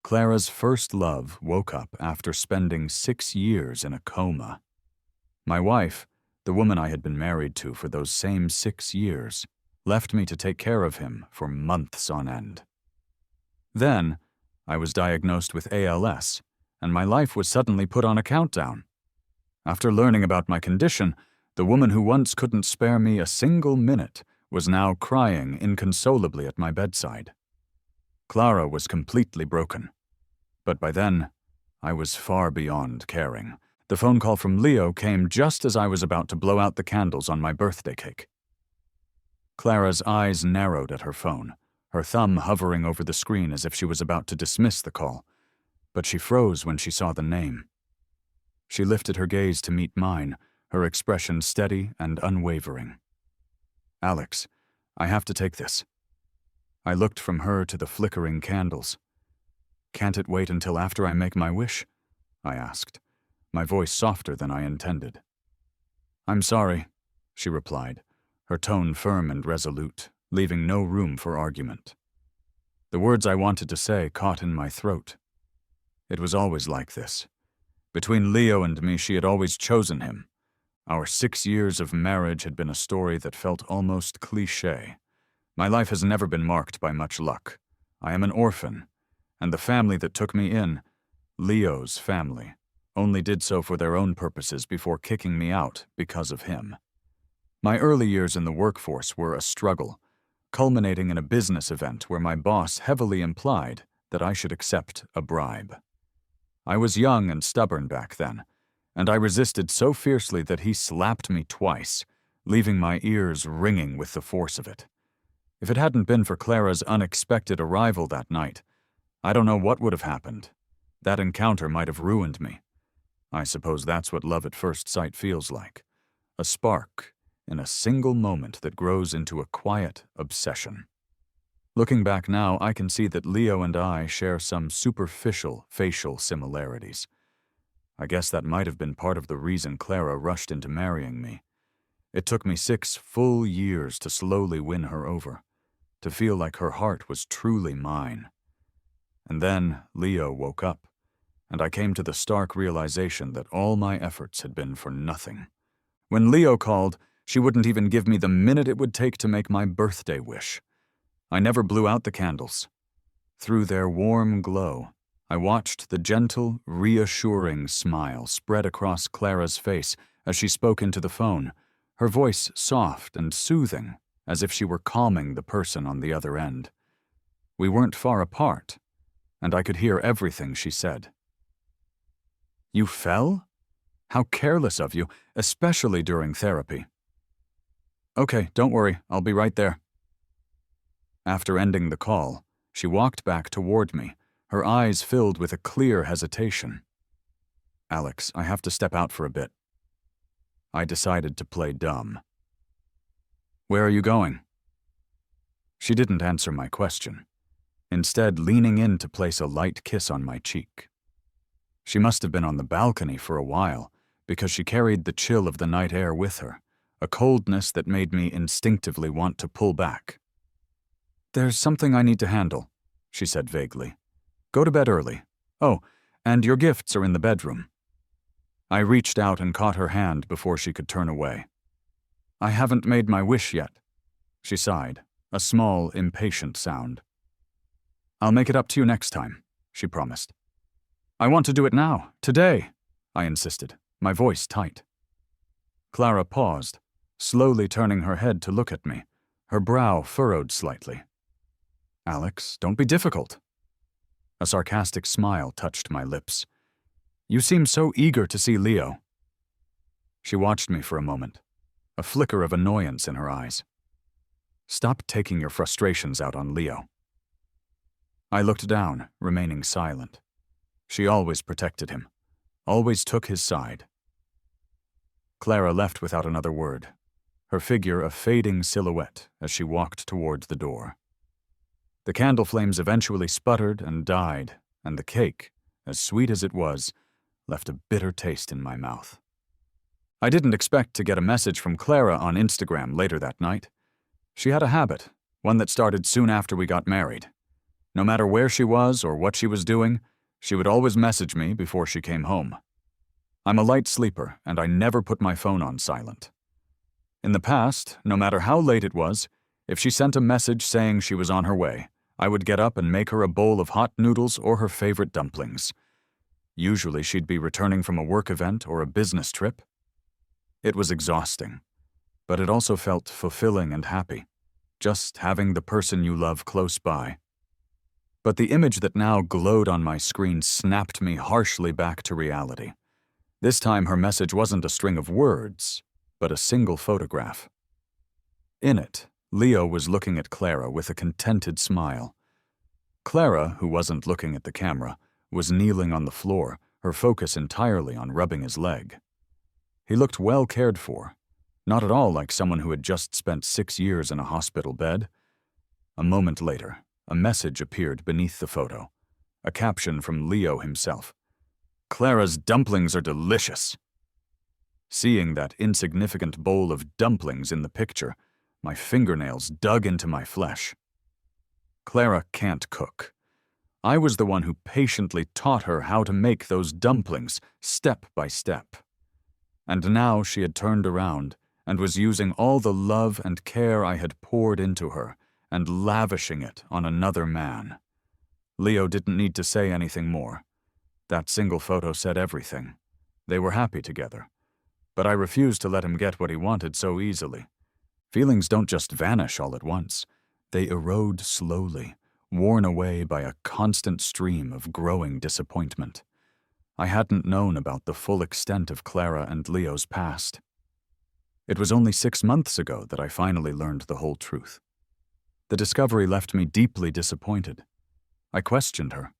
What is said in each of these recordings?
Clara's first love woke up after spending 6 years in a coma. My wife, the woman I had been married to for those same 6 years, left me to take care of him for months on end. Then, I was diagnosed with ALS, and my life was suddenly put on a countdown. After learning about my condition, the woman who once couldn't spare me a single minute was now crying inconsolably at my bedside. Clara was completely broken. But by then, I was far beyond caring. The phone call from Leo came just as I was about to blow out the candles on my birthday cake. Clara's eyes narrowed at her phone, her thumb hovering over the screen as if she was about to dismiss the call, but she froze when she saw the name. She lifted her gaze to meet mine, her expression steady and unwavering. "Alex, I have to take this." I looked from her to the flickering candles. "Can't it wait until after I make my wish?" I asked, my voice softer than I intended. "I'm sorry," she replied, her tone firm and resolute, leaving no room for argument. The words I wanted to say caught in my throat. It was always like this. Between Leo and me, she had always chosen him. Our 6 years of marriage had been a story that felt almost cliché. My life has never been marked by much luck. I am an orphan, and the family that took me in, Leo's family, only did so for their own purposes before kicking me out because of him. My early years in the workforce were a struggle, culminating in a business event where my boss heavily implied that I should accept a bribe. I was young and stubborn back then, and I resisted so fiercely that he slapped me twice, leaving my ears ringing with the force of it. If it hadn't been for Clara's unexpected arrival that night, I don't know what would have happened. That encounter might have ruined me. I suppose that's what love at first sight feels like. A spark in a single moment that grows into a quiet obsession. Looking back now, I can see that Leo and I share some superficial facial similarities. I guess that might have been part of the reason Clara rushed into marrying me. It took me 6 full years to slowly win her over, to feel like her heart was truly mine. And then Leo woke up, and I came to the stark realization that all my efforts had been for nothing. When Leo called, she wouldn't even give me the minute it would take to make my birthday wish. I never blew out the candles. Through their warm glow, I watched the gentle, reassuring smile spread across Clara's face as she spoke into the phone, her voice soft and soothing, as if she were calming the person on the other end. We weren't far apart, and I could hear everything she said. "You fell? How careless of you, especially during therapy." "Okay, don't worry, I'll be right there." After ending the call, she walked back toward me, her eyes filled with a clear hesitation. "Alex, I have to step out for a bit." I decided to play dumb. "Where are you going?" She didn't answer my question, instead leaning in to place a light kiss on my cheek. She must have been on the balcony for a while, because she carried the chill of the night air with her, a coldness that made me instinctively want to pull back. "There's something I need to handle," she said vaguely. "Go to bed early. Oh, and your gifts are in the bedroom." I reached out and caught her hand before she could turn away. "I haven't made my wish yet," she sighed, a small, impatient sound. "I'll make it up to you next time," she promised. "I want to do it now, today," I insisted, my voice tight. Clara paused, slowly turning her head to look at me, her brow furrowed slightly. "Alex, don't be difficult." A sarcastic smile touched my lips. "You seem so eager to see Leo." She watched me for a moment, a flicker of annoyance in her eyes. "Stop taking your frustrations out on Leo." I looked down, remaining silent. She always protected him, always took his side. Clara left without another word, her figure a fading silhouette as she walked towards the door. The candle flames eventually sputtered and died, and the cake, as sweet as it was, left a bitter taste in my mouth. I didn't expect to get a message from Clara on Instagram later that night. She had a habit, one that started soon after we got married. No matter where she was or what she was doing, she would always message me before she came home. I'm a light sleeper, and I never put my phone on silent. In the past, no matter how late it was, if she sent a message saying she was on her way, I would get up and make her a bowl of hot noodles or her favorite dumplings. Usually she'd be returning from a work event or a business trip. It was exhausting, but it also felt fulfilling and happy, just having the person you love close by. But the image that now glowed on my screen snapped me harshly back to reality. This time her message wasn't a string of words, but a single photograph. In it, Leo was looking at Clara with a contented smile. Clara, who wasn't looking at the camera, was kneeling on the floor, her focus entirely on rubbing his leg. He looked well cared for, not at all like someone who had just spent 6 years in a hospital bed. A moment later, a message appeared beneath the photo, a caption from Leo himself. "Clara's dumplings are delicious." Seeing that insignificant bowl of dumplings in the picture, my fingernails dug into my flesh. Clara can't cook. I was the one who patiently taught her how to make those dumplings, step by step. And now she had turned around and was using all the love and care I had poured into her and lavishing it on another man. Leo didn't need to say anything more. That single photo said everything. They were happy together. But I refused to let him get what he wanted so easily. Feelings don't just vanish all at once. They erode slowly, worn away by a constant stream of growing disappointment. I hadn't known about the full extent of Clara and Leo's past. It was only 6 months ago that I finally learned the whole truth. The discovery left me deeply disappointed. I questioned her,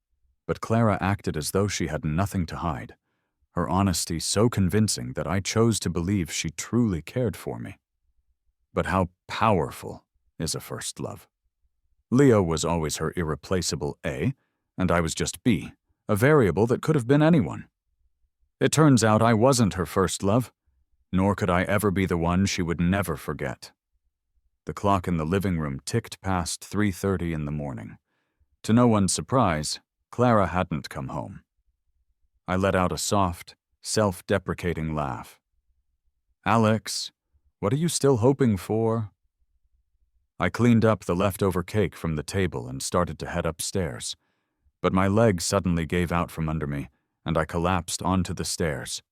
but Clara acted as though she had nothing to hide, her honesty so convincing that I chose to believe she truly cared for me. But how powerful is a first love? Leo was always her irreplaceable A, and I was just B, a variable that could have been anyone. It turns out I wasn't her first love, nor could I ever be the one she would never forget. The clock in the living room ticked past 3:30 in the morning. To no one's surprise, Clara hadn't come home. I let out a soft, self-deprecating laugh. "Alex, what are you still hoping for?" I cleaned up the leftover cake from the table and started to head upstairs, but my leg suddenly gave out from under me, and I collapsed onto the stairs.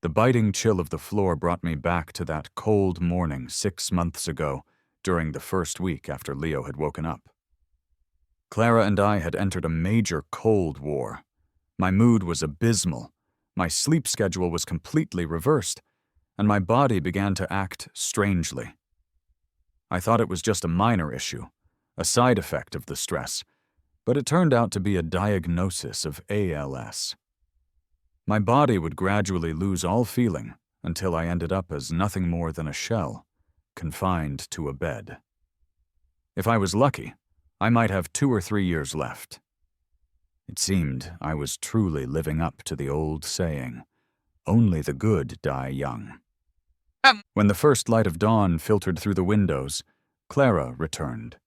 The biting chill of the floor brought me back to that cold morning 6 months ago, during the first week after Leo had woken up. Clara and I had entered a major cold war. My mood was abysmal, my sleep schedule was completely reversed, and my body began to act strangely. I thought it was just a minor issue, a side effect of the stress, but it turned out to be a diagnosis of ALS. My body would gradually lose all feeling until I ended up as nothing more than a shell, confined to a bed. If I was lucky, I might have 2 or 3 years left. It seemed I was truly living up to the old saying, "Only the good die young." When the first light of dawn filtered through the windows, Clara returned.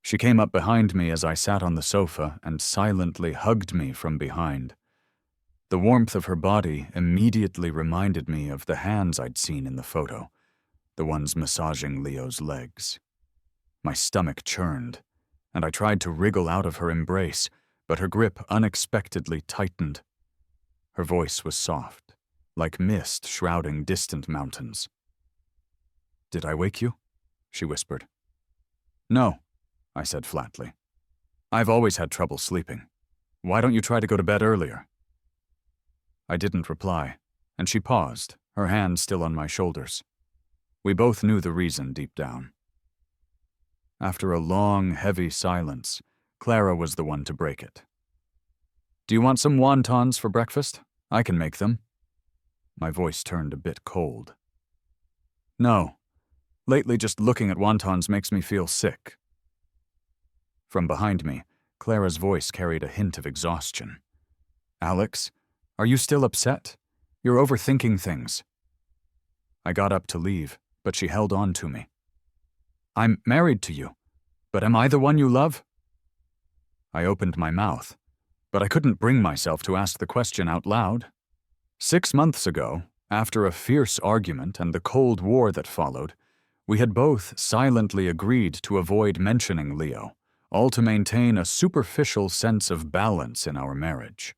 She came up behind me as I sat on the sofa and silently hugged me from behind. The warmth of her body immediately reminded me of the hands I'd seen in the photo, the ones massaging Leo's legs. My stomach churned, and I tried to wriggle out of her embrace, but her grip unexpectedly tightened. Her voice was soft, like mist shrouding distant mountains. "Did I wake you?" she whispered. "No," I said flatly. "I've always had trouble sleeping. Why don't you try to go to bed earlier?" I didn't reply, and she paused, her hand still on my shoulders. We both knew the reason deep down. After a long, heavy silence, Clara was the one to break it. "Do you want some wontons for breakfast? I can make them." My voice turned a bit cold. "No. Lately, just looking at wontons makes me feel sick." From behind me, Clara's voice carried a hint of exhaustion. "Alex, are you still upset? You're overthinking things." I got up to leave, but she held on to me. "I'm married to you, but am I the one you love?" I opened my mouth, but I couldn't bring myself to ask the question out loud. 6 months ago, after a fierce argument and the Cold War that followed, we had both silently agreed to avoid mentioning Leo, all to maintain a superficial sense of balance in our marriage.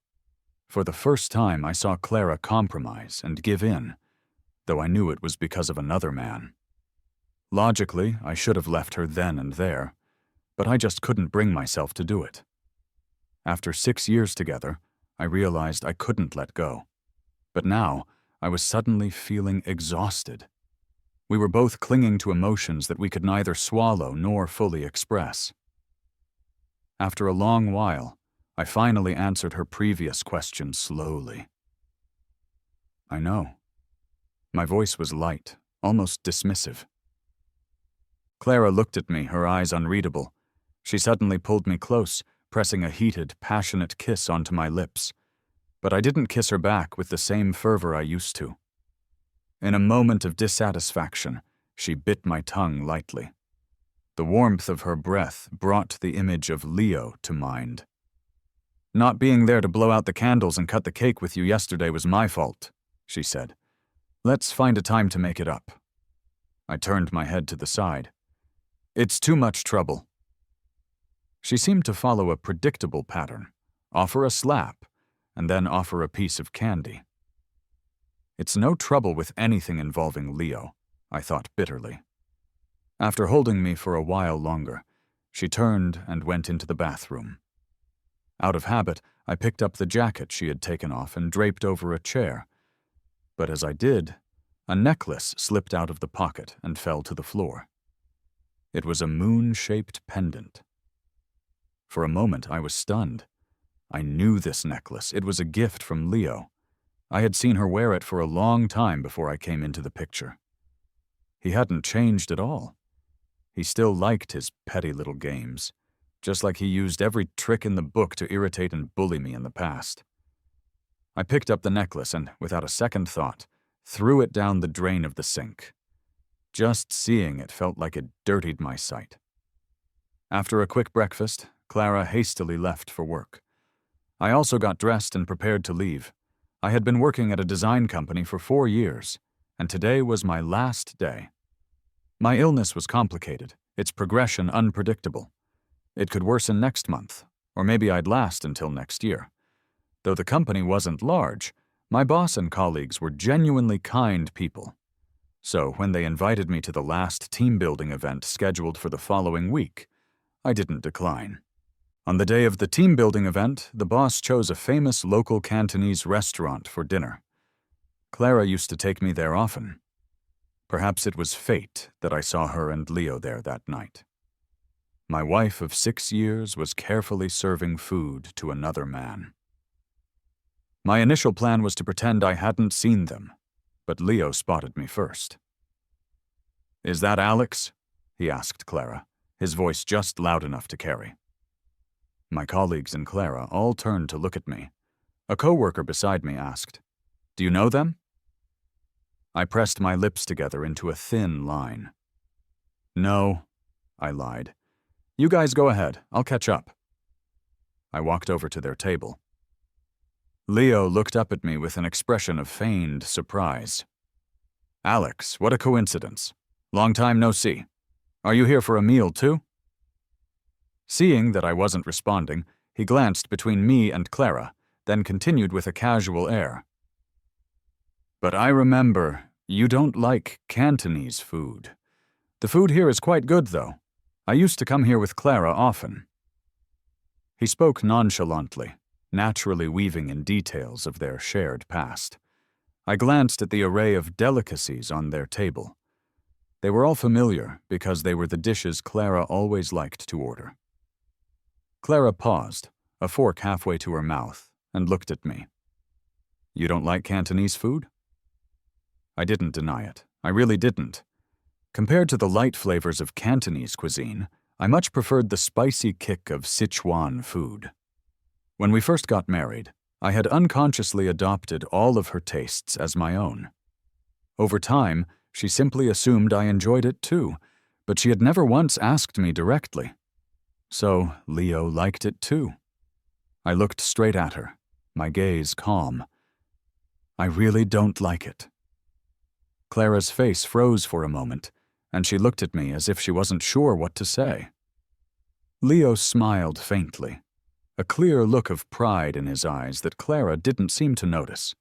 For the first time, I saw Clara compromise and give in, though I knew it was because of another man. Logically, I should have left her then and there, but I just couldn't bring myself to do it. After 6 years together, I realized I couldn't let go. But now, I was suddenly feeling exhausted. We were both clinging to emotions that we could neither swallow nor fully express. After a long while, I finally answered her previous question slowly. I know. My voice was light, almost dismissive. Clara looked at me, her eyes unreadable. She suddenly pulled me close, pressing a heated, passionate kiss onto my lips. But I didn't kiss her back with the same fervor I used to. In a moment of dissatisfaction, she bit my tongue lightly. The warmth of her breath brought the image of Leo to mind. "Not being there to blow out the candles and cut the cake with you yesterday was my fault," she said. "Let's find a time to make it up." I turned my head to the side. "It's too much trouble." She seemed to follow a predictable pattern: offer a slap, and then offer a piece of candy. It's no trouble with anything involving Leo, I thought bitterly. After holding me for a while longer, she turned and went into the bathroom. Out of habit, I picked up the jacket she had taken off and draped over a chair. But as I did, a necklace slipped out of the pocket and fell to the floor. It was a moon-shaped pendant. For a moment, I was stunned. I knew this necklace. It was a gift from Leo. I had seen her wear it for a long time before I came into the picture. He hadn't changed at all. He still liked his petty little games, just like he used every trick in the book to irritate and bully me in the past. I picked up the necklace and, without a second thought, threw it down the drain of the sink. Just seeing it felt like it dirtied my sight. After a quick breakfast, Clara hastily left for work. I also got dressed and prepared to leave. I had been working at a design company for 4 years, and today was my last day. My illness was complicated, its progression unpredictable. It could worsen next month, or maybe I'd last until next year. Though the company wasn't large, my boss and colleagues were genuinely kind people. So when they invited me to the last team-building event scheduled for the following week, I didn't decline. On the day of the team-building event, the boss chose a famous local Cantonese restaurant for dinner. Clara used to take me there often. Perhaps it was fate that I saw her and Leo there that night. My wife of 6 years was carefully serving food to another man. My initial plan was to pretend I hadn't seen them, but Leo spotted me first. "Is that Alex?" he asked Clara, his voice just loud enough to carry. My colleagues and Clara all turned to look at me. A coworker beside me asked, "Do you know them?" I pressed my lips together into a thin line. "No," I lied. "You guys go ahead, I'll catch up." I walked over to their table. Leo looked up at me with an expression of feigned surprise. "Alex, what a coincidence. Long time no see. Are you here for a meal too?" Seeing that I wasn't responding, he glanced between me and Clara, then continued with a casual air. "But I remember, you don't like Cantonese food. The food here is quite good, though. I used to come here with Clara often." He spoke nonchalantly, naturally weaving in details of their shared past. I glanced at the array of delicacies on their table. They were all familiar because they were the dishes Clara always liked to order. Clara paused, a fork halfway to her mouth, and looked at me. "You don't like Cantonese food?" I didn't deny it. I really didn't. Compared to the light flavors of Cantonese cuisine, I much preferred the spicy kick of Sichuan food. When we first got married, I had unconsciously adopted all of her tastes as my own. Over time, she simply assumed I enjoyed it too, but she had never once asked me directly. So Leo liked it too. I looked straight at her, my gaze calm. I really don't like it. Clara's face froze for a moment, and she looked at me as if she wasn't sure what to say. Leo smiled faintly, a clear look of pride in his eyes that Clara didn't seem to notice.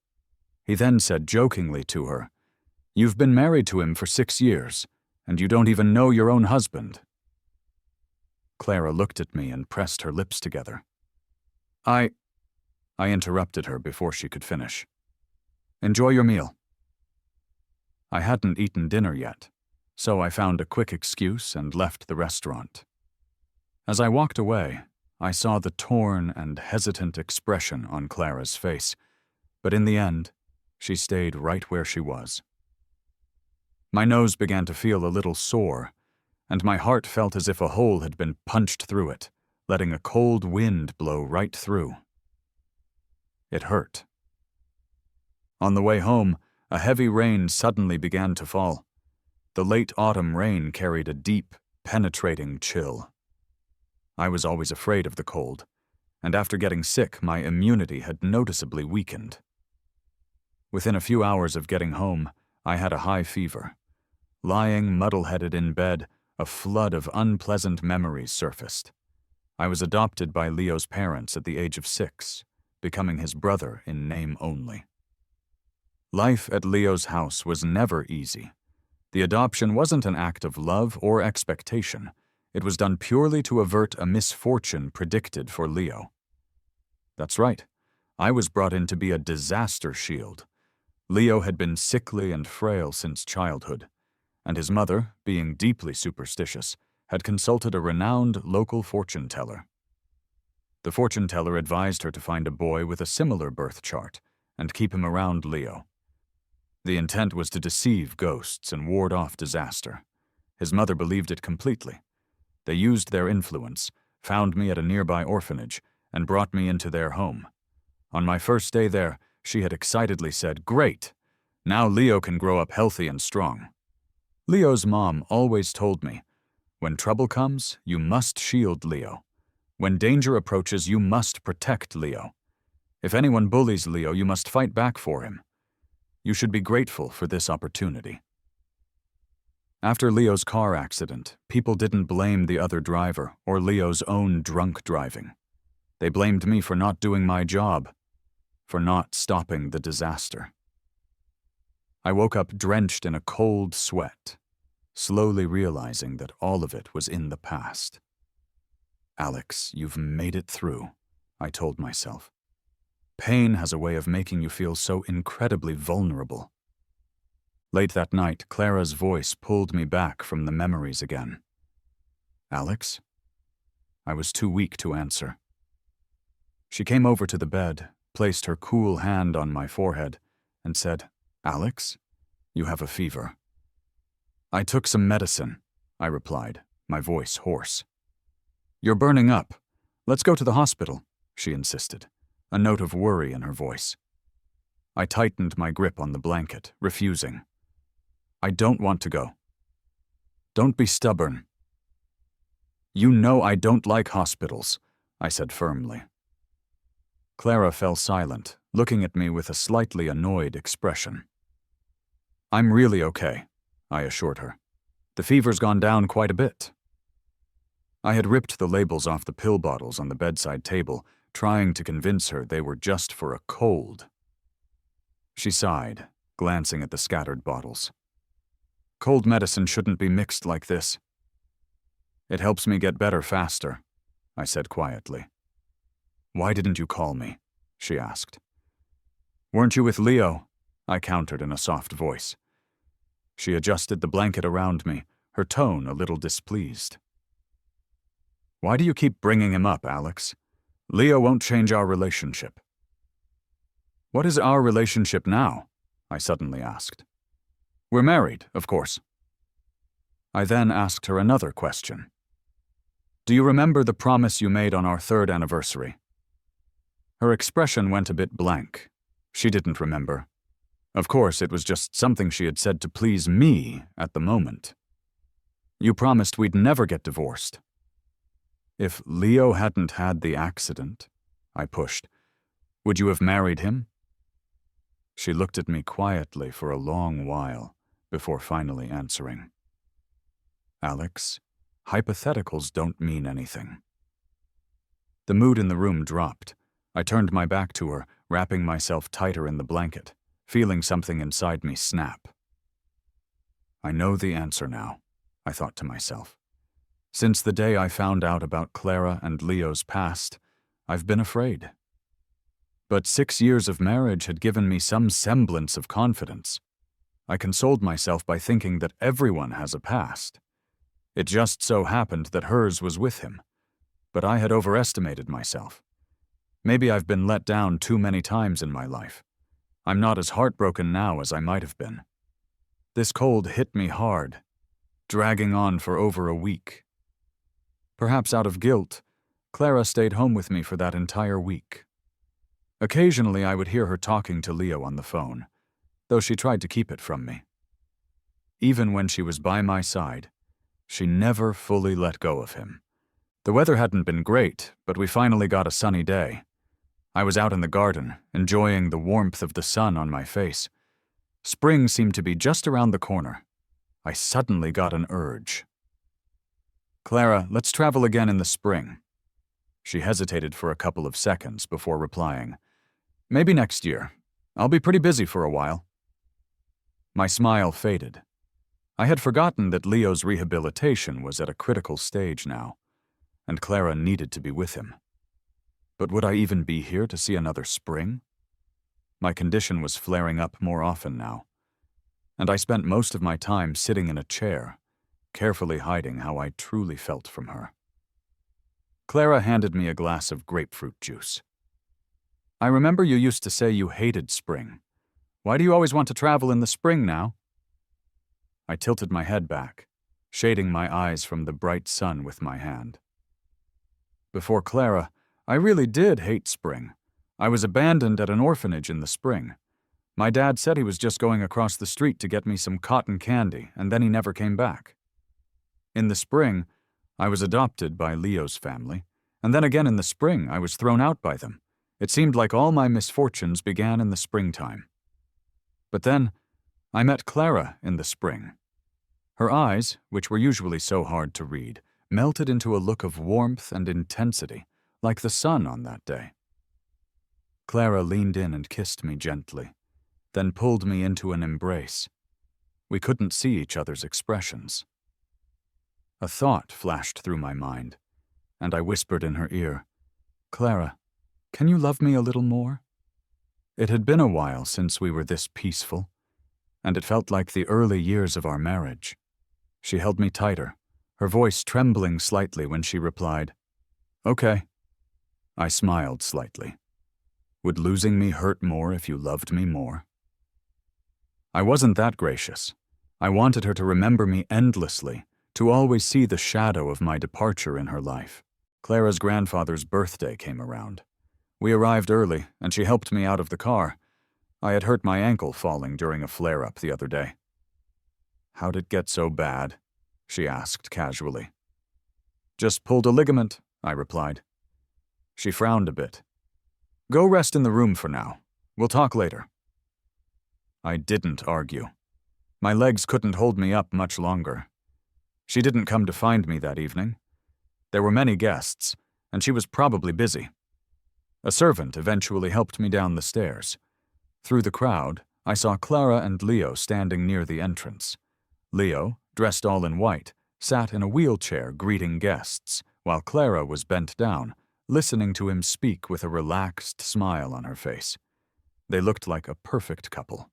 He then said jokingly to her, "You've been married to him for 6 years, and you don't even know your own husband." Clara looked at me and pressed her lips together. I interrupted her before she could finish. "Enjoy your meal." I hadn't eaten dinner yet, so I found a quick excuse and left the restaurant. As I walked away, I saw the torn and hesitant expression on Clara's face, but in the end, she stayed right where she was. My nose began to feel a little sore, and my heart felt as if a hole had been punched through it, letting a cold wind blow right through. It hurt. On the way home, a heavy rain suddenly began to fall. The late autumn rain carried a deep, penetrating chill. I was always afraid of the cold, and after getting sick, my immunity had noticeably weakened. Within a few hours of getting home, I had a high fever. Lying muddle-headed in bed, a flood of unpleasant memories surfaced. I was adopted by Leo's parents at the age of 6, becoming his brother in name only. Life at Leo's house was never easy. The adoption wasn't an act of love or expectation. It was done purely to avert a misfortune predicted for Leo. That's right. I was brought in to be a disaster shield. Leo had been sickly and frail since childhood, and his mother, being deeply superstitious, had consulted a renowned local fortune teller. The fortune teller advised her to find a boy with a similar birth chart and keep him around Leo. The intent was to deceive ghosts and ward off disaster. His mother believed it completely. They used their influence, found me at a nearby orphanage, and brought me into their home. On my first day there, she had excitedly said, "Great! Now Leo can grow up healthy and strong." Leo's mom always told me, "When trouble comes, you must shield Leo. When danger approaches, you must protect Leo. If anyone bullies Leo, you must fight back for him. You should be grateful for this opportunity." After Leo's car accident, people didn't blame the other driver or Leo's own drunk driving. They blamed me for not doing my job, for not stopping the disaster. I woke up drenched in a cold sweat, slowly realizing that all of it was in the past. "Alex, you've made it through," I told myself. Pain has a way of making you feel so incredibly vulnerable. Late that night, Clara's voice pulled me back from the memories again. "Alex?" I was too weak to answer. She came over to the bed, placed her cool hand on my forehead, and said, "Alex, you have a fever." "I took some medicine," I replied, my voice hoarse. "You're burning up. Let's go to the hospital," she insisted, a note of worry in her voice. I tightened my grip on the blanket, refusing. "I don't want to go." "Don't be stubborn." "You know I don't like hospitals," I said firmly. Clara fell silent, looking at me with a slightly annoyed expression. "I'm really okay," I assured her. "The fever's gone down quite a bit." I had ripped the labels off the pill bottles on the bedside table, trying to convince her they were just for a cold. She sighed, glancing at the scattered bottles. "Cold medicine shouldn't be mixed like this." "It helps me get better faster," I said quietly. "Why didn't you call me?" she asked. "Weren't you with Leo?" I countered in a soft voice. She adjusted the blanket around me, her tone a little displeased. "Why do you keep bringing him up, Alex? Leo won't change our relationship." "What is our relationship now?" I suddenly asked. "We're married, of course." I then asked her another question. "Do you remember the promise you made on our 3rd anniversary?" Her expression went a bit blank. She didn't remember. Of course, it was just something she had said to please me at the moment. "You promised we'd never get divorced." If Leo hadn't had the accident, I pushed, would you have married him? She looked at me quietly for a long while before finally answering. Alex, hypotheticals don't mean anything. The mood in the room dropped. I turned my back to her, wrapping myself tighter in the blanket, feeling something inside me snap. I know the answer now, I thought to myself. Since the day I found out about Clara and Leo's past, I've been afraid. But 6 years of marriage had given me some semblance of confidence. I consoled myself by thinking that everyone has a past. It just so happened that hers was with him, but I had overestimated myself. Maybe I've been let down too many times in my life. I'm not as heartbroken now as I might have been. This cold hit me hard, dragging on for over a week. Perhaps out of guilt, Clara stayed home with me for that entire week. Occasionally I would hear her talking to Leo on the phone, though she tried to keep it from me. Even when she was by my side, she never fully let go of him. The weather hadn't been great, but we finally got a sunny day. I was out in the garden, enjoying the warmth of the sun on my face. Spring seemed to be just around the corner. I suddenly got an urge. Clara, let's travel again in the spring. She hesitated for a couple of seconds before replying. Maybe next year. I'll be pretty busy for a while. My smile faded. I had forgotten that Leo's rehabilitation was at a critical stage now, and Clara needed to be with him. But would I even be here to see another spring? My condition was flaring up more often now, and I spent most of my time sitting in a chair, carefully hiding how I truly felt from her. Clara handed me a glass of grapefruit juice. I remember you used to say you hated spring. Why do you always want to travel in the spring now? I tilted my head back, shading my eyes from the bright sun with my hand. Before Clara, I really did hate spring. I was abandoned at an orphanage in the spring. My dad said he was just going across the street to get me some cotton candy, and then he never came back. In the spring, I was adopted by Leo's family, and then again in the spring I was thrown out by them. It seemed like all my misfortunes began in the springtime. But then, I met Clara in the spring. Her eyes, which were usually so hard to read, melted into a look of warmth and intensity, like the sun on that day. Clara leaned in and kissed me gently, then pulled me into an embrace. We couldn't see each other's expressions. A thought flashed through my mind, and I whispered in her ear, Clara, can you love me a little more? It had been a while since we were this peaceful, and it felt like the early years of our marriage. She held me tighter, her voice trembling slightly when she replied, Okay. I smiled slightly. Would losing me hurt more if you loved me more? I wasn't that gracious. I wanted her to remember me endlessly, to always see the shadow of my departure in her life. Clara's grandfather's birthday came around. We arrived early, and she helped me out of the car. I had hurt my ankle falling during a flare-up the other day. How'd it get so bad? She asked casually. Just pulled a ligament, I replied. She frowned a bit. Go rest in the room for now. We'll talk later. I didn't argue. My legs couldn't hold me up much longer. She didn't come to find me that evening. There were many guests, and she was probably busy. A servant eventually helped me down the stairs. Through the crowd, I saw Clara and Leo standing near the entrance. Leo, dressed all in white, sat in a wheelchair greeting guests, while Clara was bent down, listening to him speak with a relaxed smile on her face. They looked like a perfect couple.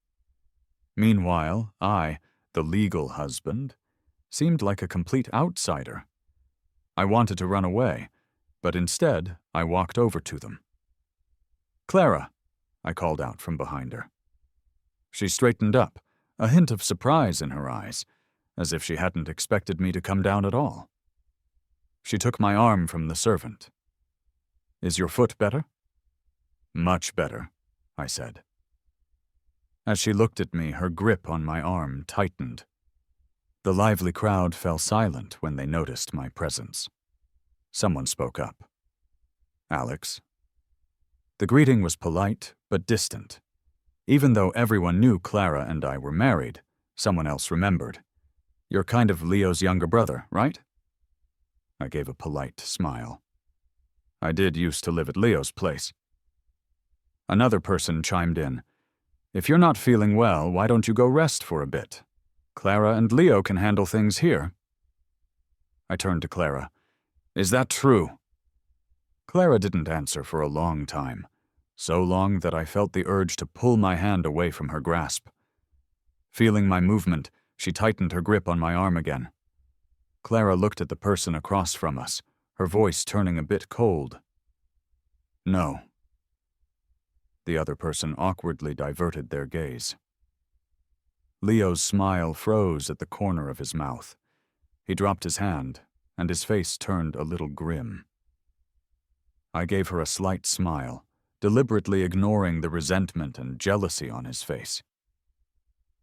Meanwhile, I, the legal husband, seemed like a complete outsider. I wanted to run away, but instead I walked over to them. Clara, I called out from behind her. She straightened up, a hint of surprise in her eyes, as if she hadn't expected me to come down at all. She took my arm from the servant. Is your foot better? Much better, I said. As she looked at me, her grip on my arm tightened. The lively crowd fell silent when they noticed my presence. Someone spoke up. Alex. The greeting was polite, but distant. Even though everyone knew Clara and I were married, someone else remembered. You're kind of Leo's younger brother, right? I gave a polite smile. I did used to live at Leo's place. Another person chimed in. If you're not feeling well, why don't you go rest for a bit? Clara and Leo can handle things here. I turned to Clara. Is that true? Clara didn't answer for a long time, so long that I felt the urge to pull my hand away from her grasp. Feeling my movement, she tightened her grip on my arm again. Clara looked at the person across from us, her voice turning a bit cold. No. The other person awkwardly diverted their gaze. Leo's smile froze at the corner of his mouth. He dropped his hand, and his face turned a little grim. I gave her a slight smile, deliberately ignoring the resentment and jealousy on his face.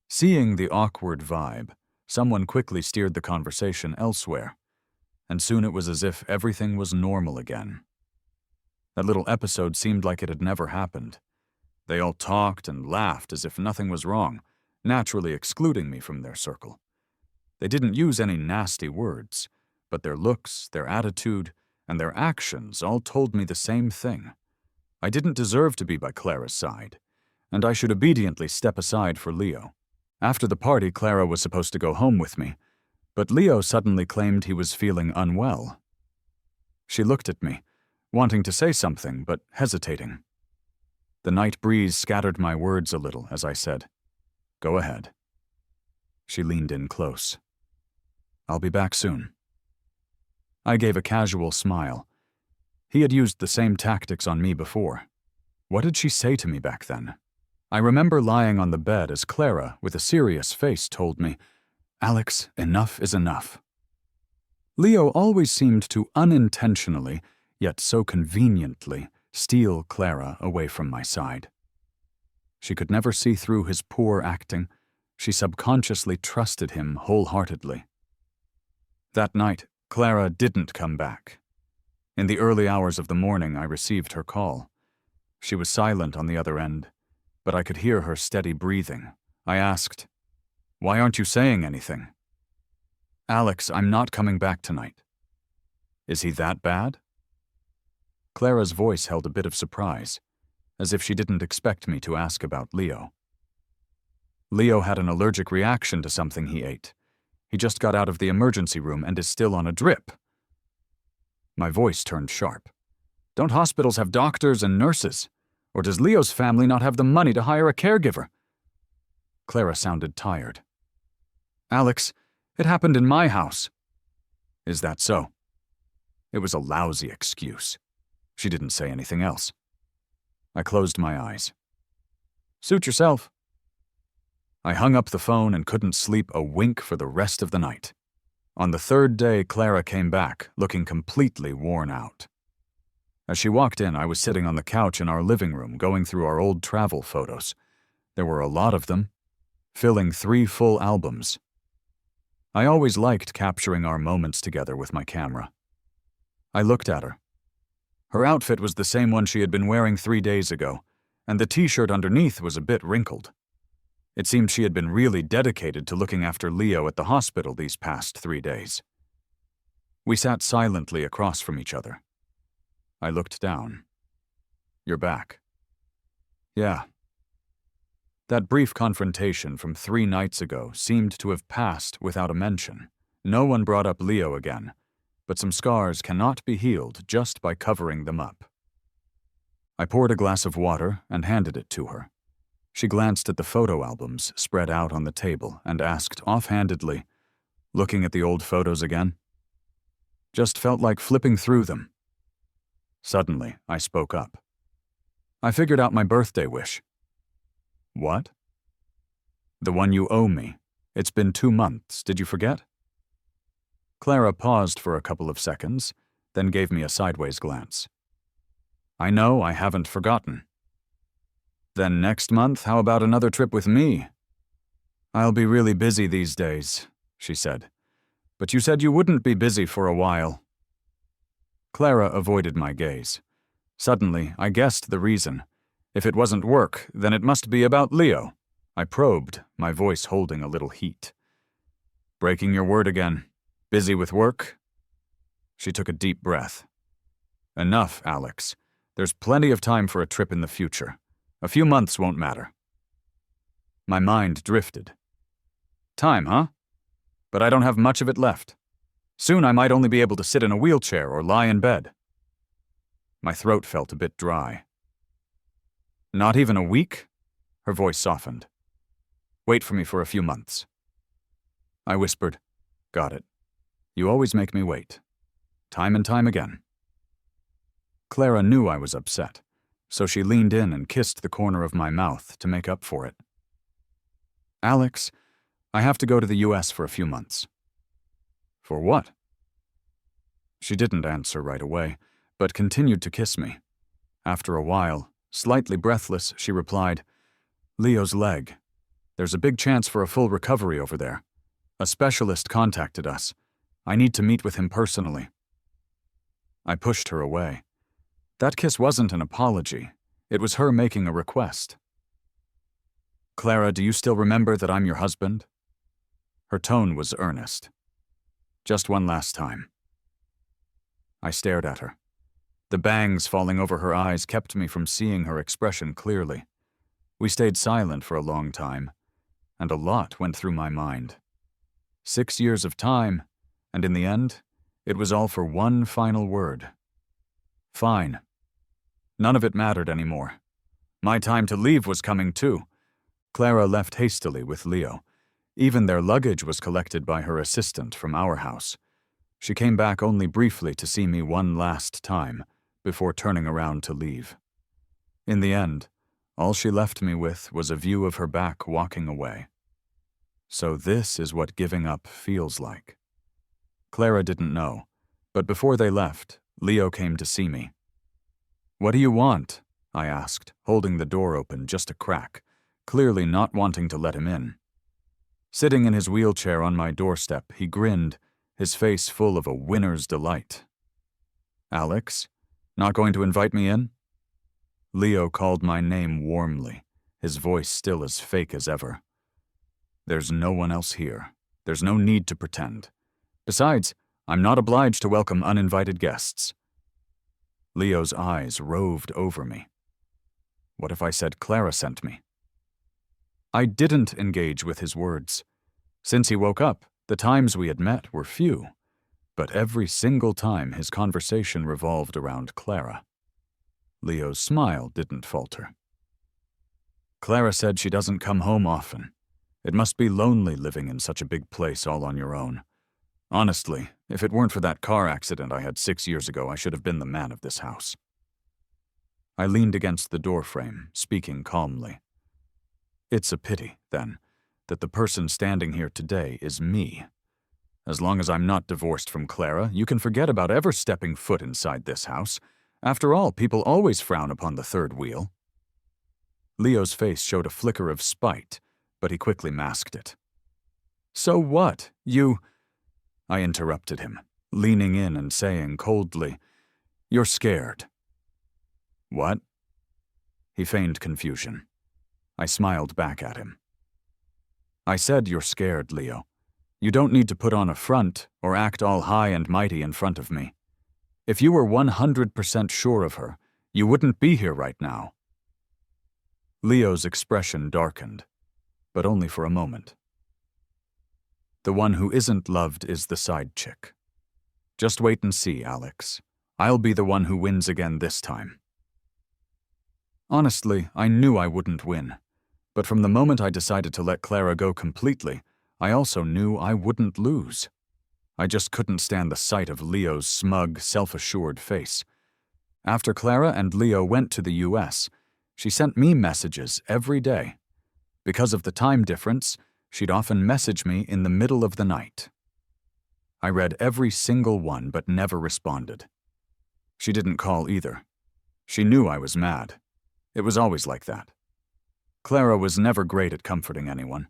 Seeing the awkward vibe, someone quickly steered the conversation elsewhere, and soon it was as if everything was normal again. That little episode seemed like it had never happened. They all talked and laughed as if nothing was wrong, naturally excluding me from their circle. They didn't use any nasty words, but their looks, their attitude, and their actions all told me the same thing. I didn't deserve to be by Clara's side, and I should obediently step aside for Leo. After the party, Clara was supposed to go home with me, but Leo suddenly claimed he was feeling unwell. She looked at me, wanting to say something, but hesitating. The night breeze scattered my words a little as I said, "Go ahead." She leaned in close. "I'll be back soon." I gave a casual smile. He had used the same tactics on me before. What did she say to me back then? I remember lying on the bed as Clara, with a serious face, told me, "Alex, enough is enough." Leo always seemed to unintentionally, yet so conveniently, steal Clara away from my side. She could never see through his poor acting. She subconsciously trusted him wholeheartedly. That night, Clara didn't come back. In the early hours of the morning, I received her call. She was silent on the other end, but I could hear her steady breathing. I asked, "Why aren't you saying anything?" "Alex, I'm not coming back tonight." "Is he that bad?" Clara's voice held a bit of surprise, as if she didn't expect me to ask about Leo. "Leo had an allergic reaction to something he ate. He just got out of the emergency room and is still on a drip." My voice turned sharp. "Don't hospitals have doctors and nurses? Or does Leo's family not have the money to hire a caregiver?" Clara sounded tired. "Alex, it happened in my house." "Is that so?" It was a lousy excuse. She didn't say anything else. I closed my eyes. "Suit yourself." I hung up the phone and couldn't sleep a wink for the rest of the night. On the third day, Clara came back, looking completely worn out. As she walked in, I was sitting on the couch in our living room, going through our old travel photos. There were a lot of them, filling 3 full albums. I always liked capturing our moments together with my camera. I looked at her. Her outfit was the same one she had been wearing 3 days ago, and the t-shirt underneath was a bit wrinkled. It seemed she had been really dedicated to looking after Leo at the hospital these past 3 days. We sat silently across from each other. I looked down. "You're back." "Yeah." That brief confrontation from 3 nights ago seemed to have passed without a mention. No one brought up Leo again, but some scars cannot be healed just by covering them up. I poured a glass of water and handed it to her. She glanced at the photo albums spread out on the table and asked offhandedly, "Looking at the old photos again?" "Just felt like flipping through them." Suddenly, I spoke up. "I figured out my birthday wish." "What?" "The one you owe me. It's been 2 months. Did you forget?" Clara paused for a couple of seconds, then gave me a sideways glance. "I know, I haven't forgotten." "Then next month, how about another trip with me?" "I'll be really busy these days," she said. "But you said you wouldn't be busy for a while." Clara avoided my gaze. Suddenly, I guessed the reason. If it wasn't work, then it must be about Leo. I probed, my voice holding a little heat. Breaking your word again. Busy with work? She took a deep breath. Enough, Alex. There's plenty of time for a trip in the future. A few months won't matter. My mind drifted. Time, huh? But I don't have much of it left. Soon I might only be able to sit in a wheelchair or lie in bed. My throat felt a bit dry. Not even a week? Her voice softened. Wait for me for a few months. I whispered, Got it. You always make me wait. Time and time again. Clara knew I was upset, so she leaned in and kissed the corner of my mouth to make up for it. Alex, I have to go to the US for a few months. For what? She didn't answer right away, but continued to kiss me. After a while, slightly breathless, she replied, Leo's leg. There's a big chance for a full recovery over there. A specialist contacted us. I need to meet with him personally. I pushed her away. That kiss wasn't an apology. It was her making a request. Clara, do you still remember that I'm your husband? Her tone was earnest. Just one last time. I stared at her. The bangs falling over her eyes kept me from seeing her expression clearly. We stayed silent for a long time, and a lot went through my mind. 6 years of time, and in the end, it was all for one final word. Fine. None of it mattered anymore. My time to leave was coming too. Clara left hastily with Leo. Even their luggage was collected by her assistant from our house. She came back only briefly to see me one last time, before turning around to leave. In the end, all she left me with was a view of her back walking away. So this is what giving up feels like. Clara didn't know, but before they left, Leo came to see me. What do you want? I asked, holding the door open just a crack, clearly not wanting to let him in. Sitting in his wheelchair on my doorstep, he grinned, his face full of a winner's delight. Alex, not going to invite me in? Leo called my name warmly, his voice still as fake as ever. There's no one else here. There's no need to pretend. Besides, I'm not obliged to welcome uninvited guests. Leo's eyes roved over me. What if I said Clara sent me? I didn't engage with his words. Since he woke up, the times we had met were few, but every single time his conversation revolved around Clara. Leo's smile didn't falter. Clara said she doesn't come home often. It must be lonely living in such a big place all on your own. Honestly, if it weren't for that car accident I had 6 years ago, I should have been the man of this house. I leaned against the doorframe, speaking calmly. It's a pity, then, that the person standing here today is me. As long as I'm not divorced from Clara, you can forget about ever stepping foot inside this house. After all, people always frown upon the third wheel. Leo's face showed a flicker of spite, but he quickly masked it. So what? I interrupted him, leaning in and saying coldly, You're scared. What? He feigned confusion. I smiled back at him. I said you're scared, Leo. You don't need to put on a front or act all high and mighty in front of me. If you were 100% sure of her, you wouldn't be here right now. Leo's expression darkened, but only for a moment. The one who isn't loved is the side chick. Just wait and see, Alex. I'll be the one who wins again this time. Honestly, I knew I wouldn't win, but from the moment I decided to let Clara go completely, I also knew I wouldn't lose. I just couldn't stand the sight of Leo's smug, self-assured face. After Clara and Leo went to the US, she sent me messages every day. Because of the time difference, she'd often message me in the middle of the night. I read every single one but never responded. She didn't call either. She knew I was mad. It was always like that. Clara was never great at comforting anyone,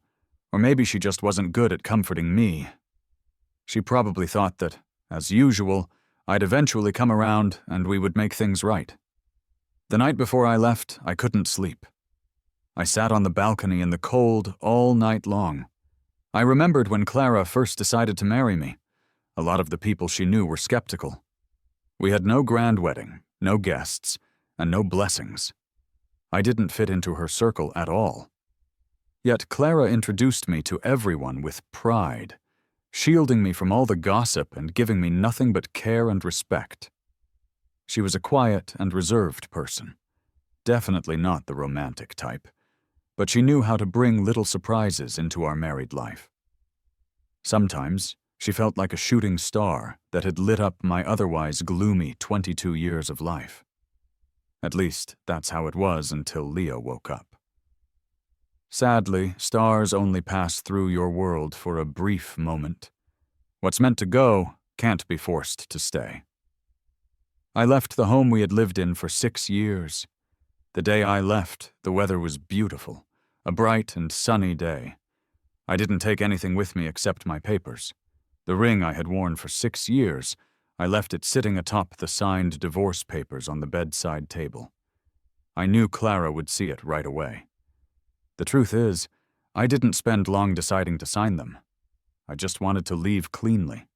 or maybe she just wasn't good at comforting me. She probably thought that, as usual, I'd eventually come around and we would make things right. The night before I left, I couldn't sleep. I sat on the balcony in the cold all night long. I remembered when Clara first decided to marry me. A lot of the people she knew were skeptical. We had no grand wedding, no guests, and no blessings. I didn't fit into her circle at all. Yet Clara introduced me to everyone with pride, shielding me from all the gossip and giving me nothing but care and respect. She was a quiet and reserved person, definitely not the romantic type, but she knew how to bring little surprises into our married life. Sometimes, she felt like a shooting star that had lit up my otherwise gloomy 22 years of life. At least, that's how it was until Leo woke up. Sadly, stars only pass through your world for a brief moment. What's meant to go can't be forced to stay. I left the home we had lived in for 6 years. The day I left, the weather was beautiful, a bright and sunny day. I didn't take anything with me except my papers. The ring I had worn for 6 years, I left it sitting atop the signed divorce papers on the bedside table. I knew Clara would see it right away. The truth is, I didn't spend long deciding to sign them. I just wanted to leave cleanly.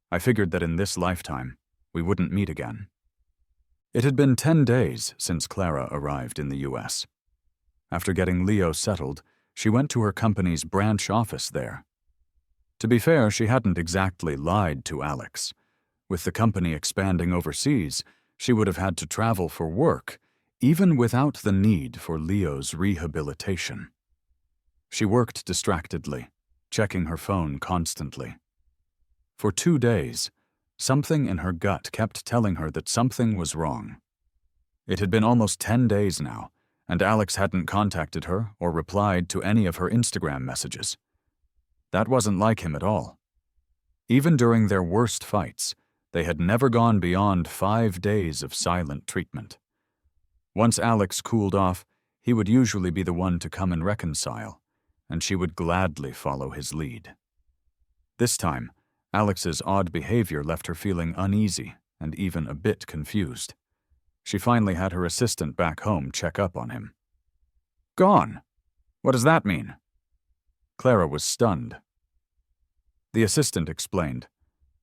I figured that in this lifetime, we wouldn't meet again. It had been 10 days since Clara arrived in the U.S. After getting Leo settled, she went to her company's branch office there. To be fair, she hadn't exactly lied to Alex. With the company expanding overseas, she would have had to travel for work, even without the need for Leo's rehabilitation. She worked distractedly, checking her phone constantly. For 2 days, something in her gut kept telling her that something was wrong. It had been almost 10 days now, and Alex hadn't contacted her or replied to any of her Instagram messages. That wasn't like him at all. Even during their worst fights, they had never gone beyond 5 days of silent treatment. Once Alex cooled off, he would usually be the one to come and reconcile, and she would gladly follow his lead. This time, Alex's odd behavior left her feeling uneasy and even a bit confused. She finally had her assistant back home check up on him. "Gone? What does that mean?" Clara was stunned. The assistant explained.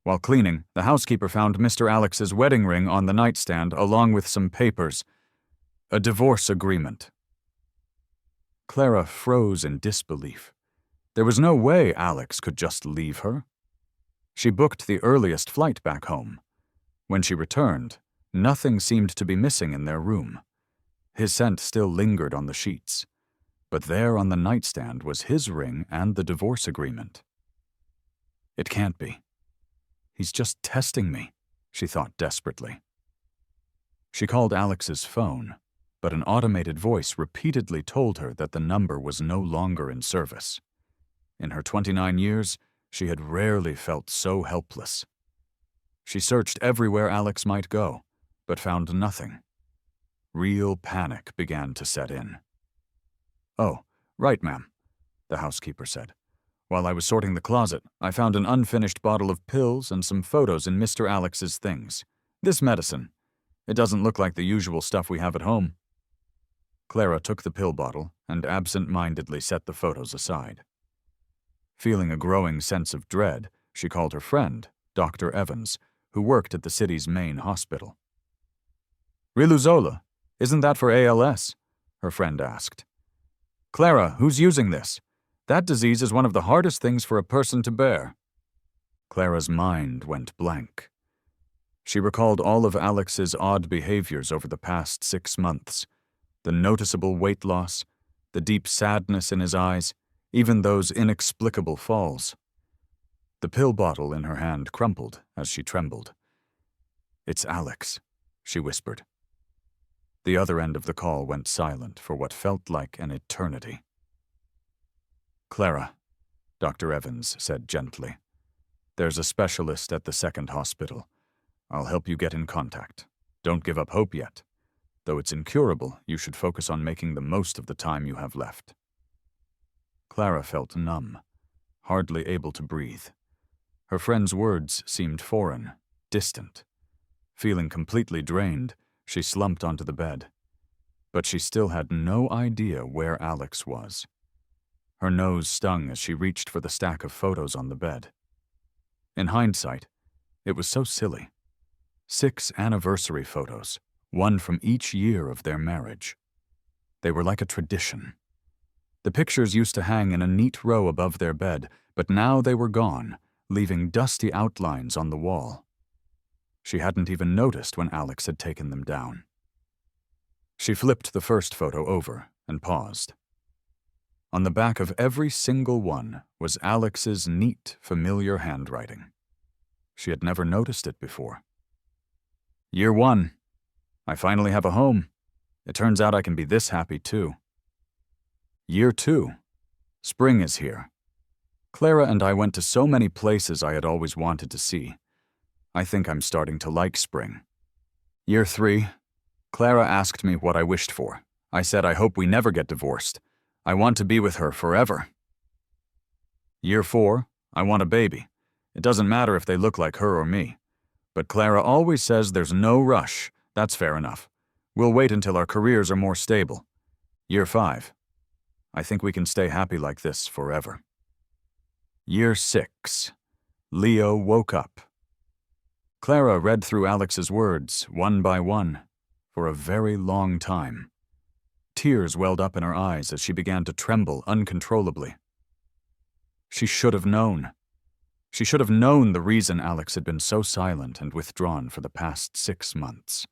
While cleaning, the housekeeper found Mr. Alex's wedding ring on the nightstand along with some papers. A divorce agreement. Clara froze in disbelief. There was no way Alex could just leave her. She booked the earliest flight back home. When she returned, nothing seemed to be missing in their room. His scent still lingered on the sheets. But there on the nightstand was his ring and the divorce agreement. It can't be. He's just testing me, she thought desperately. She called Alex's phone, but an automated voice repeatedly told her that the number was no longer in service. In her 29 years, she had rarely felt so helpless. She searched everywhere Alex might go, but found nothing. Real panic began to set in. "Oh, right, ma'am," the housekeeper said. "While I was sorting the closet, I found an unfinished bottle of pills and some photos in Mr. Alex's things. This medicine. It doesn't look like the usual stuff we have at home." Clara took the pill bottle and absent-mindedly set the photos aside. Feeling a growing sense of dread, she called her friend, Dr. Evans, who worked at the city's main hospital. "Riluzola, isn't that for ALS?" her friend asked. "Clara, who's using this? That disease is one of the hardest things for a person to bear." Clara's mind went blank. She recalled all of Alex's odd behaviors over the past 6 months, the noticeable weight loss, the deep sadness in his eyes, even those inexplicable falls. The pill bottle in her hand crumpled as she trembled. "It's Alex," she whispered. The other end of the call went silent for what felt like an eternity. "Clara," Dr. Evans said gently, "there's a specialist at the second hospital. I'll help you get in contact. Don't give up hope yet. Though it's incurable, you should focus on making the most of the time you have left." Clara felt numb, hardly able to breathe. Her friend's words seemed foreign, distant. Feeling completely drained, she slumped onto the bed. But she still had no idea where Alex was. Her nose stung as she reached for the stack of photos on the bed. In hindsight, it was so silly. 6 anniversary photos, one from each year of their marriage. They were like a tradition. The pictures used to hang in a neat row above their bed, but now they were gone, leaving dusty outlines on the wall. She hadn't even noticed when Alex had taken them down. She flipped the first photo over and paused. On the back of every single one was Alex's neat, familiar handwriting. She had never noticed it before. Year 1. I finally have a home. It turns out I can be this happy too. Year 2. Spring is here. Clara and I went to so many places I had always wanted to see. I think I'm starting to like spring. Year 3. Clara asked me what I wished for. I said I hope we never get divorced. I want to be with her forever. Year 4. I want a baby. It doesn't matter if they look like her or me. But Clara always says there's no rush. That's fair enough. We'll wait until our careers are more stable. Year 5. I think we can stay happy like this forever. Year 6. Leo woke up. Clara read through Alex's words, one by one, for a very long time. Tears welled up in her eyes as she began to tremble uncontrollably. She should have known. She should have known the reason Alex had been so silent and withdrawn for the past 6 months.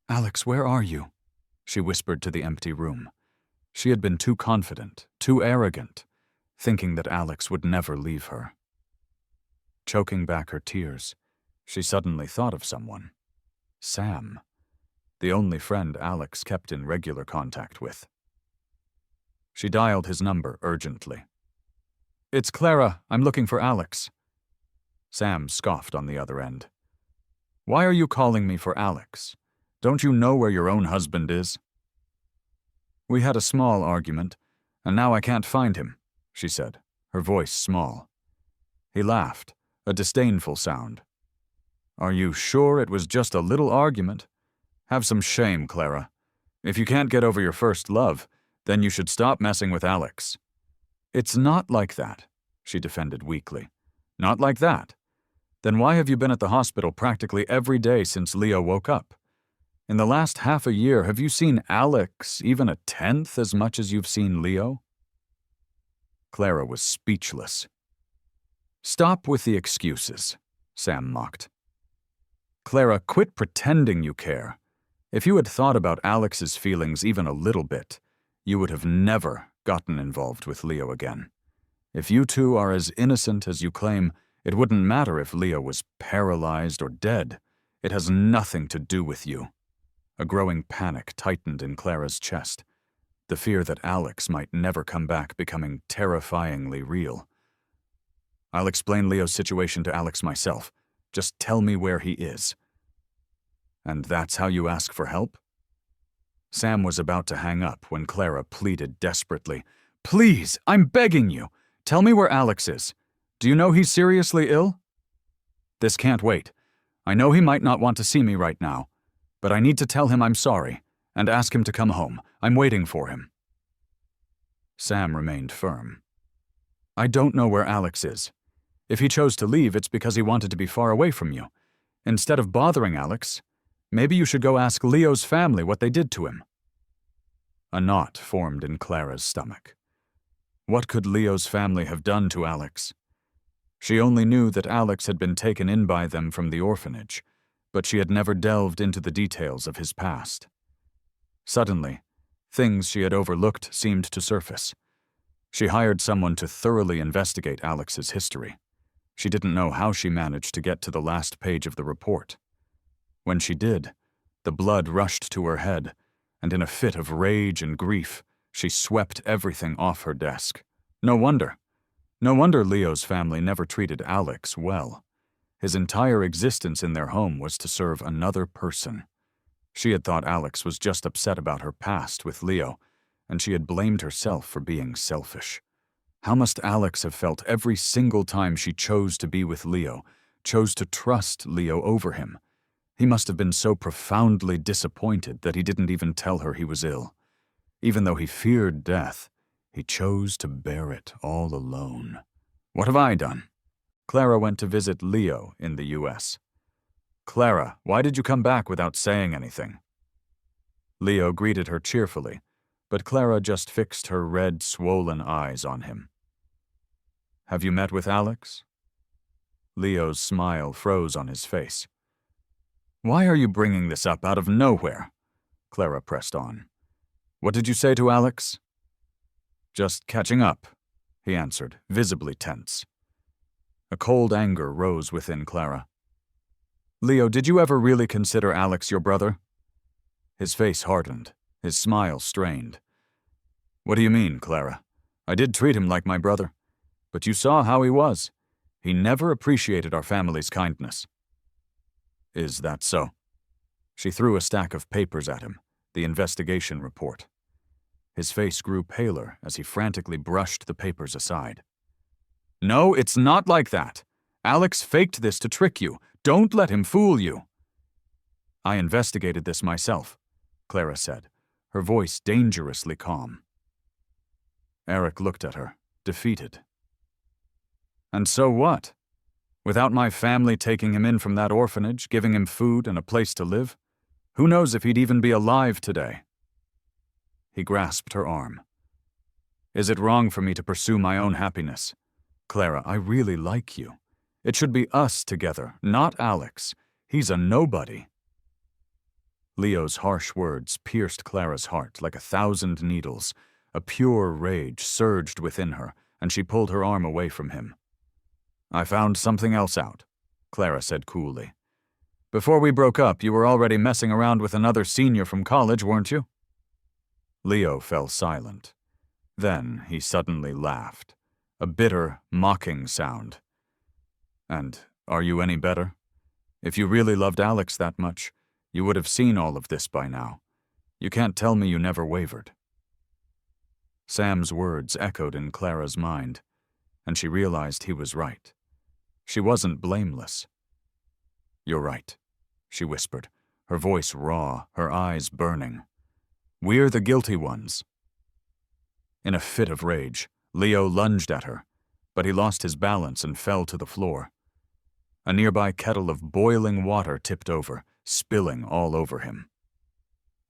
"Alex, where are you?" she whispered to the empty room. She had been too confident, too arrogant, thinking that Alex would never leave her. Choking back her tears, she suddenly thought of someone. Sam, the only friend Alex kept in regular contact with. She dialed his number urgently. "It's Clara. I'm looking for Alex." Sam scoffed on the other end. "Why are you calling me for Alex? Don't you know where your own husband is?" "We had a small argument, and now I can't find him," she said, her voice small. He laughed, a disdainful sound. "Are you sure it was just a little argument? Have some shame, Clara. If you can't get over your first love, then you should stop messing with Alex." "It's not like that," she defended weakly. "Not like that? Then why have you been at the hospital practically every day since Leo woke up? In the last half a year, have you seen Alex even a tenth as much as you've seen Leo?" Clara was speechless. "Stop with the excuses," Sam mocked. "Clara, quit pretending you care. If you had thought about Alex's feelings even a little bit, you would have never gotten involved with Leo again. If you two are as innocent as you claim, it wouldn't matter if Leo was paralyzed or dead. It has nothing to do with you." A growing panic tightened in Clara's chest, the fear that Alex might never come back becoming terrifyingly real. "I'll explain Leo's situation to Alex myself. Just tell me where he is." "And that's how you ask for help?" Sam was about to hang up when Clara pleaded desperately. "Please, I'm begging you. Tell me where Alex is. Do you know he's seriously ill?" "This can't wait. I know he might not want to see me right now, but I need to tell him I'm sorry and ask him to come home. I'm waiting for him." Sam remained firm. "I don't know where Alex is. If he chose to leave, it's because he wanted to be far away from you. Instead of bothering Alex, maybe you should go ask Leo's family what they did to him." A knot formed in Clara's stomach. What could Leo's family have done to Alex? She only knew that Alex had been taken in by them from the orphanage, but she had never delved into the details of his past. Suddenly, things she had overlooked seemed to surface. She hired someone to thoroughly investigate Alex's history. She didn't know how she managed to get to the last page of the report. When she did, the blood rushed to her head, and in a fit of rage and grief, she swept everything off her desk. No wonder. No wonder Leo's family never treated Alex well. His entire existence in their home was to serve another person. She had thought Alex was just upset about her past with Leo, and she had blamed herself for being selfish. How must Alex have felt every single time she chose to be with Leo, chose to trust Leo over him. He must have been so profoundly disappointed that he didn't even tell her he was ill. Even though he feared death, he chose to bear it all alone. What have I done? Clara went to visit Leo in the U.S. Clara, why did you come back without saying anything? Leo greeted her cheerfully, but Clara just fixed her red, swollen eyes on him. Have you met with Alex? Leo's smile froze on his face. Why are you bringing this up out of nowhere? Clara pressed on. What did you say to Alex? Just catching up, he answered, visibly tense. A cold anger rose within Clara. Leo, did you ever really consider Alex your brother? His face hardened, his smile strained. What do you mean, Clara? I did treat him like my brother, but you saw how he was. He never appreciated our family's kindness. Is that so? She threw a stack of papers at him, the investigation report. His face grew paler as he frantically brushed the papers aside. No, it's not like that. Alex faked this to trick you. Don't let him fool you. I investigated this myself, Clara said, her voice dangerously calm. Eric looked at her, defeated. And so what? Without my family taking him in from that orphanage, giving him food and a place to live, who knows if he'd even be alive today? He grasped her arm. Is it wrong for me to pursue my own happiness? Clara, I really like you. It should be us together, not Alex. He's a nobody. Leo's harsh words pierced Clara's heart like 1,000 needles. A pure rage surged within her, and she pulled her arm away from him. I found something else out, Clara said coolly. Before we broke up, you were already messing around with another senior from college, weren't you? Leo fell silent. Then he suddenly laughed, a bitter, mocking sound. And are you any better? If you really loved Alex that much, you would have seen all of this by now. You can't tell me you never wavered. Sam's words echoed in Clara's mind, and she realized he was right. She wasn't blameless. You're right, she whispered, her voice raw, her eyes burning. We're the guilty ones. In a fit of rage, Leo lunged at her, but he lost his balance and fell to the floor. A nearby kettle of boiling water tipped over, spilling all over him.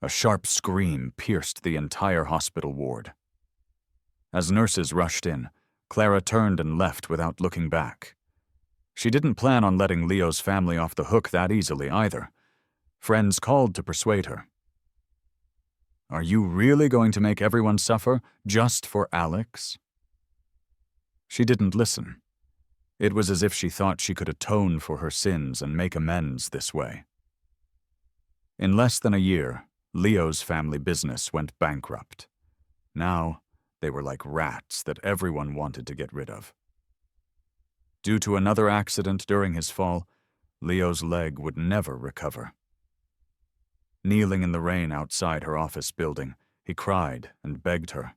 A sharp scream pierced the entire hospital ward. As nurses rushed in, Clara turned and left without looking back. She didn't plan on letting Leo's family off the hook that easily either. Friends called to persuade her. Are you really going to make everyone suffer just for Alex? She didn't listen. It was as if she thought she could atone for her sins and make amends this way. In less than a year, Leo's family business went bankrupt. Now, they were like rats that everyone wanted to get rid of. Due to another accident during his fall, Leo's leg would never recover. Kneeling in the rain outside her office building, he cried and begged her.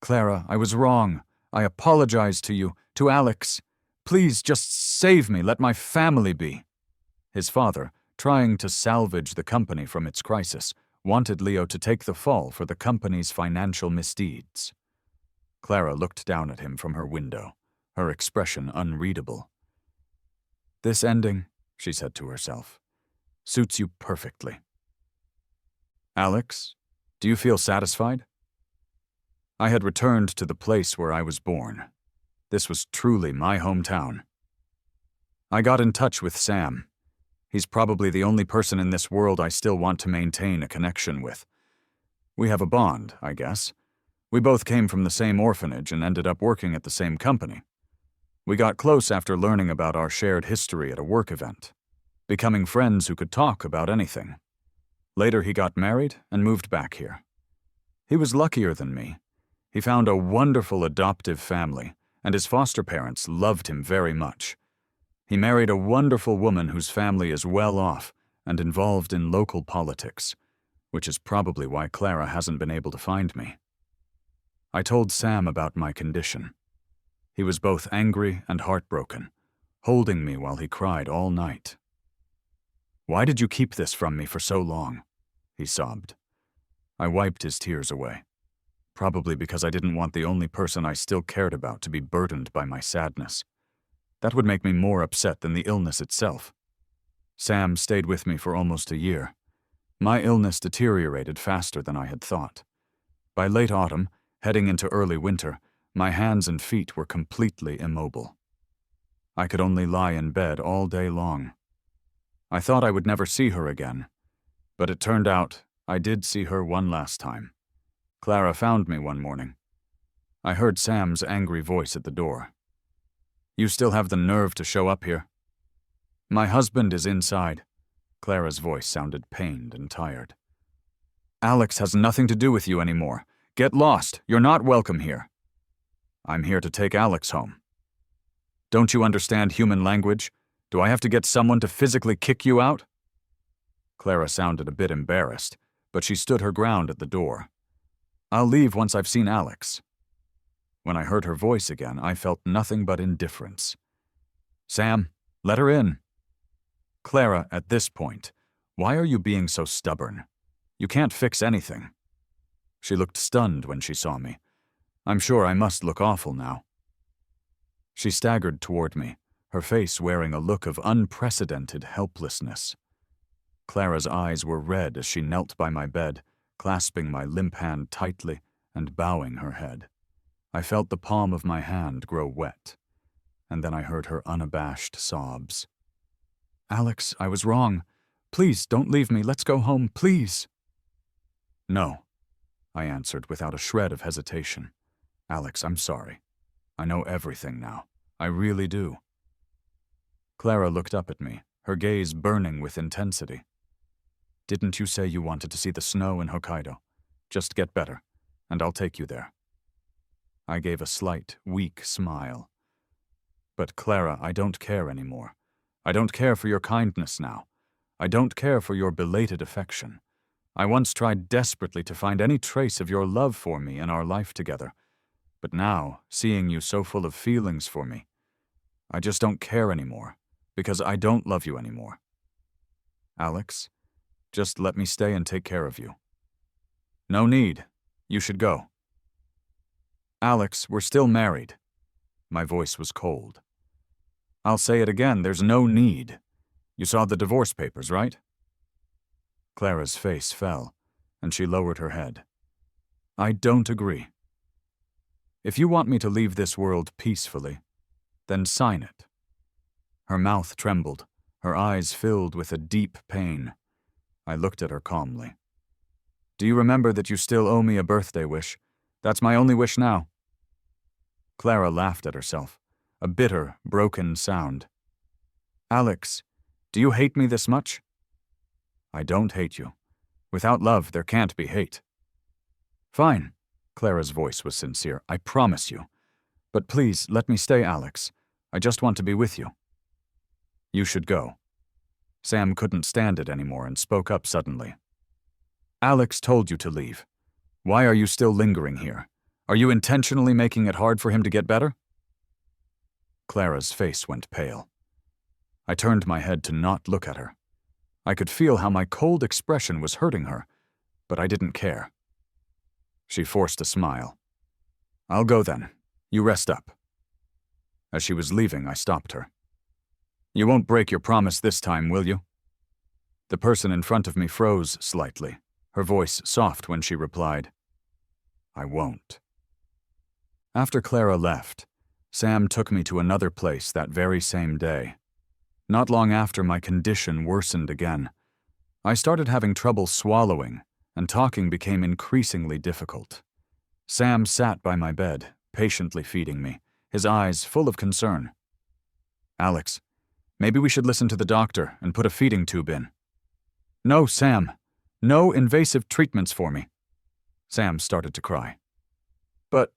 Clara, I was wrong. I apologize to you, to Alex. Please just save me, let my family be. His father, trying to salvage the company from its crisis, wanted Leo to take the fall for the company's financial misdeeds. Clara looked down at him from her window, her expression unreadable. This ending, she said to herself, suits you perfectly. Alex, do you feel satisfied? I had returned to the place where I was born. This was truly my hometown. I got in touch with Sam. He's probably the only person in this world I still want to maintain a connection with. We have a bond, I guess. We both came from the same orphanage and ended up working at the same company. We got close after learning about our shared history at a work event, becoming friends who could talk about anything. Later he got married and moved back here. He was luckier than me. He found a wonderful adoptive family, and his foster parents loved him very much. He married a wonderful woman whose family is well off and involved in local politics, which is probably why Clara hasn't been able to find me. I told Sam about my condition. He was both angry and heartbroken, holding me while he cried all night. "Why did you keep this from me for so long?" he sobbed. I wiped his tears away. Probably because I didn't want the only person I still cared about to be burdened by my sadness. That would make me more upset than the illness itself. Sam stayed with me for almost a year. My illness deteriorated faster than I had thought. By late autumn, heading into early winter, my hands and feet were completely immobile. I could only lie in bed all day long. I thought I would never see her again, but it turned out I did see her one last time. Clara found me one morning. I heard Sam's angry voice at the door. "You still have the nerve to show up here?" "My husband is inside." Clara's voice sounded pained and tired. "Alex has nothing to do with you anymore. Get lost. You're not welcome here." "I'm here to take Alex home." "Don't you understand human language? Do I have to get someone to physically kick you out?" Clara sounded a bit embarrassed, but she stood her ground at the door. "I'll leave once I've seen Alex." When I heard her voice again, I felt nothing but indifference. "Sam, let her in." "Clara, at this point, why are you being so stubborn? You can't fix anything." She looked stunned when she saw me. I'm sure I must look awful now. She staggered toward me, her face wearing a look of unprecedented helplessness. Clara's eyes were red as she knelt by my bed, clasping my limp hand tightly and bowing her head. I felt the palm of my hand grow wet, and then I heard her unabashed sobs. "Alex, I was wrong. Please, don't leave me. Let's go home, please." "No," I answered without a shred of hesitation. "Alex, I'm sorry. I know everything now. I really do." Clara looked up at me, her gaze burning with intensity. "Didn't you say you wanted to see the snow in Hokkaido? Just get better, and I'll take you there." I gave a slight, weak smile. "But Clara, I don't care anymore. I don't care for your kindness now. I don't care for your belated affection. I once tried desperately to find any trace of your love for me in our life together. But now, seeing you so full of feelings for me, I just don't care anymore, because I don't love you anymore. Alex, just let me stay and take care of you." "No need. You should go." "Alex, we're still married." My voice was cold. "I'll say it again, there's no need. You saw the divorce papers, right?" Clara's face fell, and she lowered her head. "I don't agree. If you want me to leave this world peacefully, then sign it." Her mouth trembled, her eyes filled with a deep pain. I looked at her calmly. "Do you remember that you still owe me a birthday wish? That's my only wish now." Clara laughed at herself, a bitter, broken sound. "Alex, do you hate me this much?" "I don't hate you. Without love, there can't be hate." "Fine." Clara's voice was sincere. "I promise you. But please, let me stay, Alex. I just want to be with you." "You should go." Sam couldn't stand it anymore and spoke up suddenly. "Alex told you to leave. Why are you still lingering here? Are you intentionally making it hard for him to get better?" Clara's face went pale. I turned my head to not look at her. I could feel how my cold expression was hurting her, but I didn't care. She forced a smile. "I'll go then. You rest up." As she was leaving, I stopped her. "You won't break your promise this time, will you?" The person in front of me froze slightly, her voice soft when she replied, "I won't." After Clara left, Sam took me to another place that very same day. Not long after, my condition worsened again. I started having trouble swallowing, and talking became increasingly difficult. Sam sat by my bed, patiently feeding me, his eyes full of concern. "Alex, maybe we should listen to the doctor and put a feeding tube in." "No, Sam. No invasive treatments for me." Sam started to cry. But...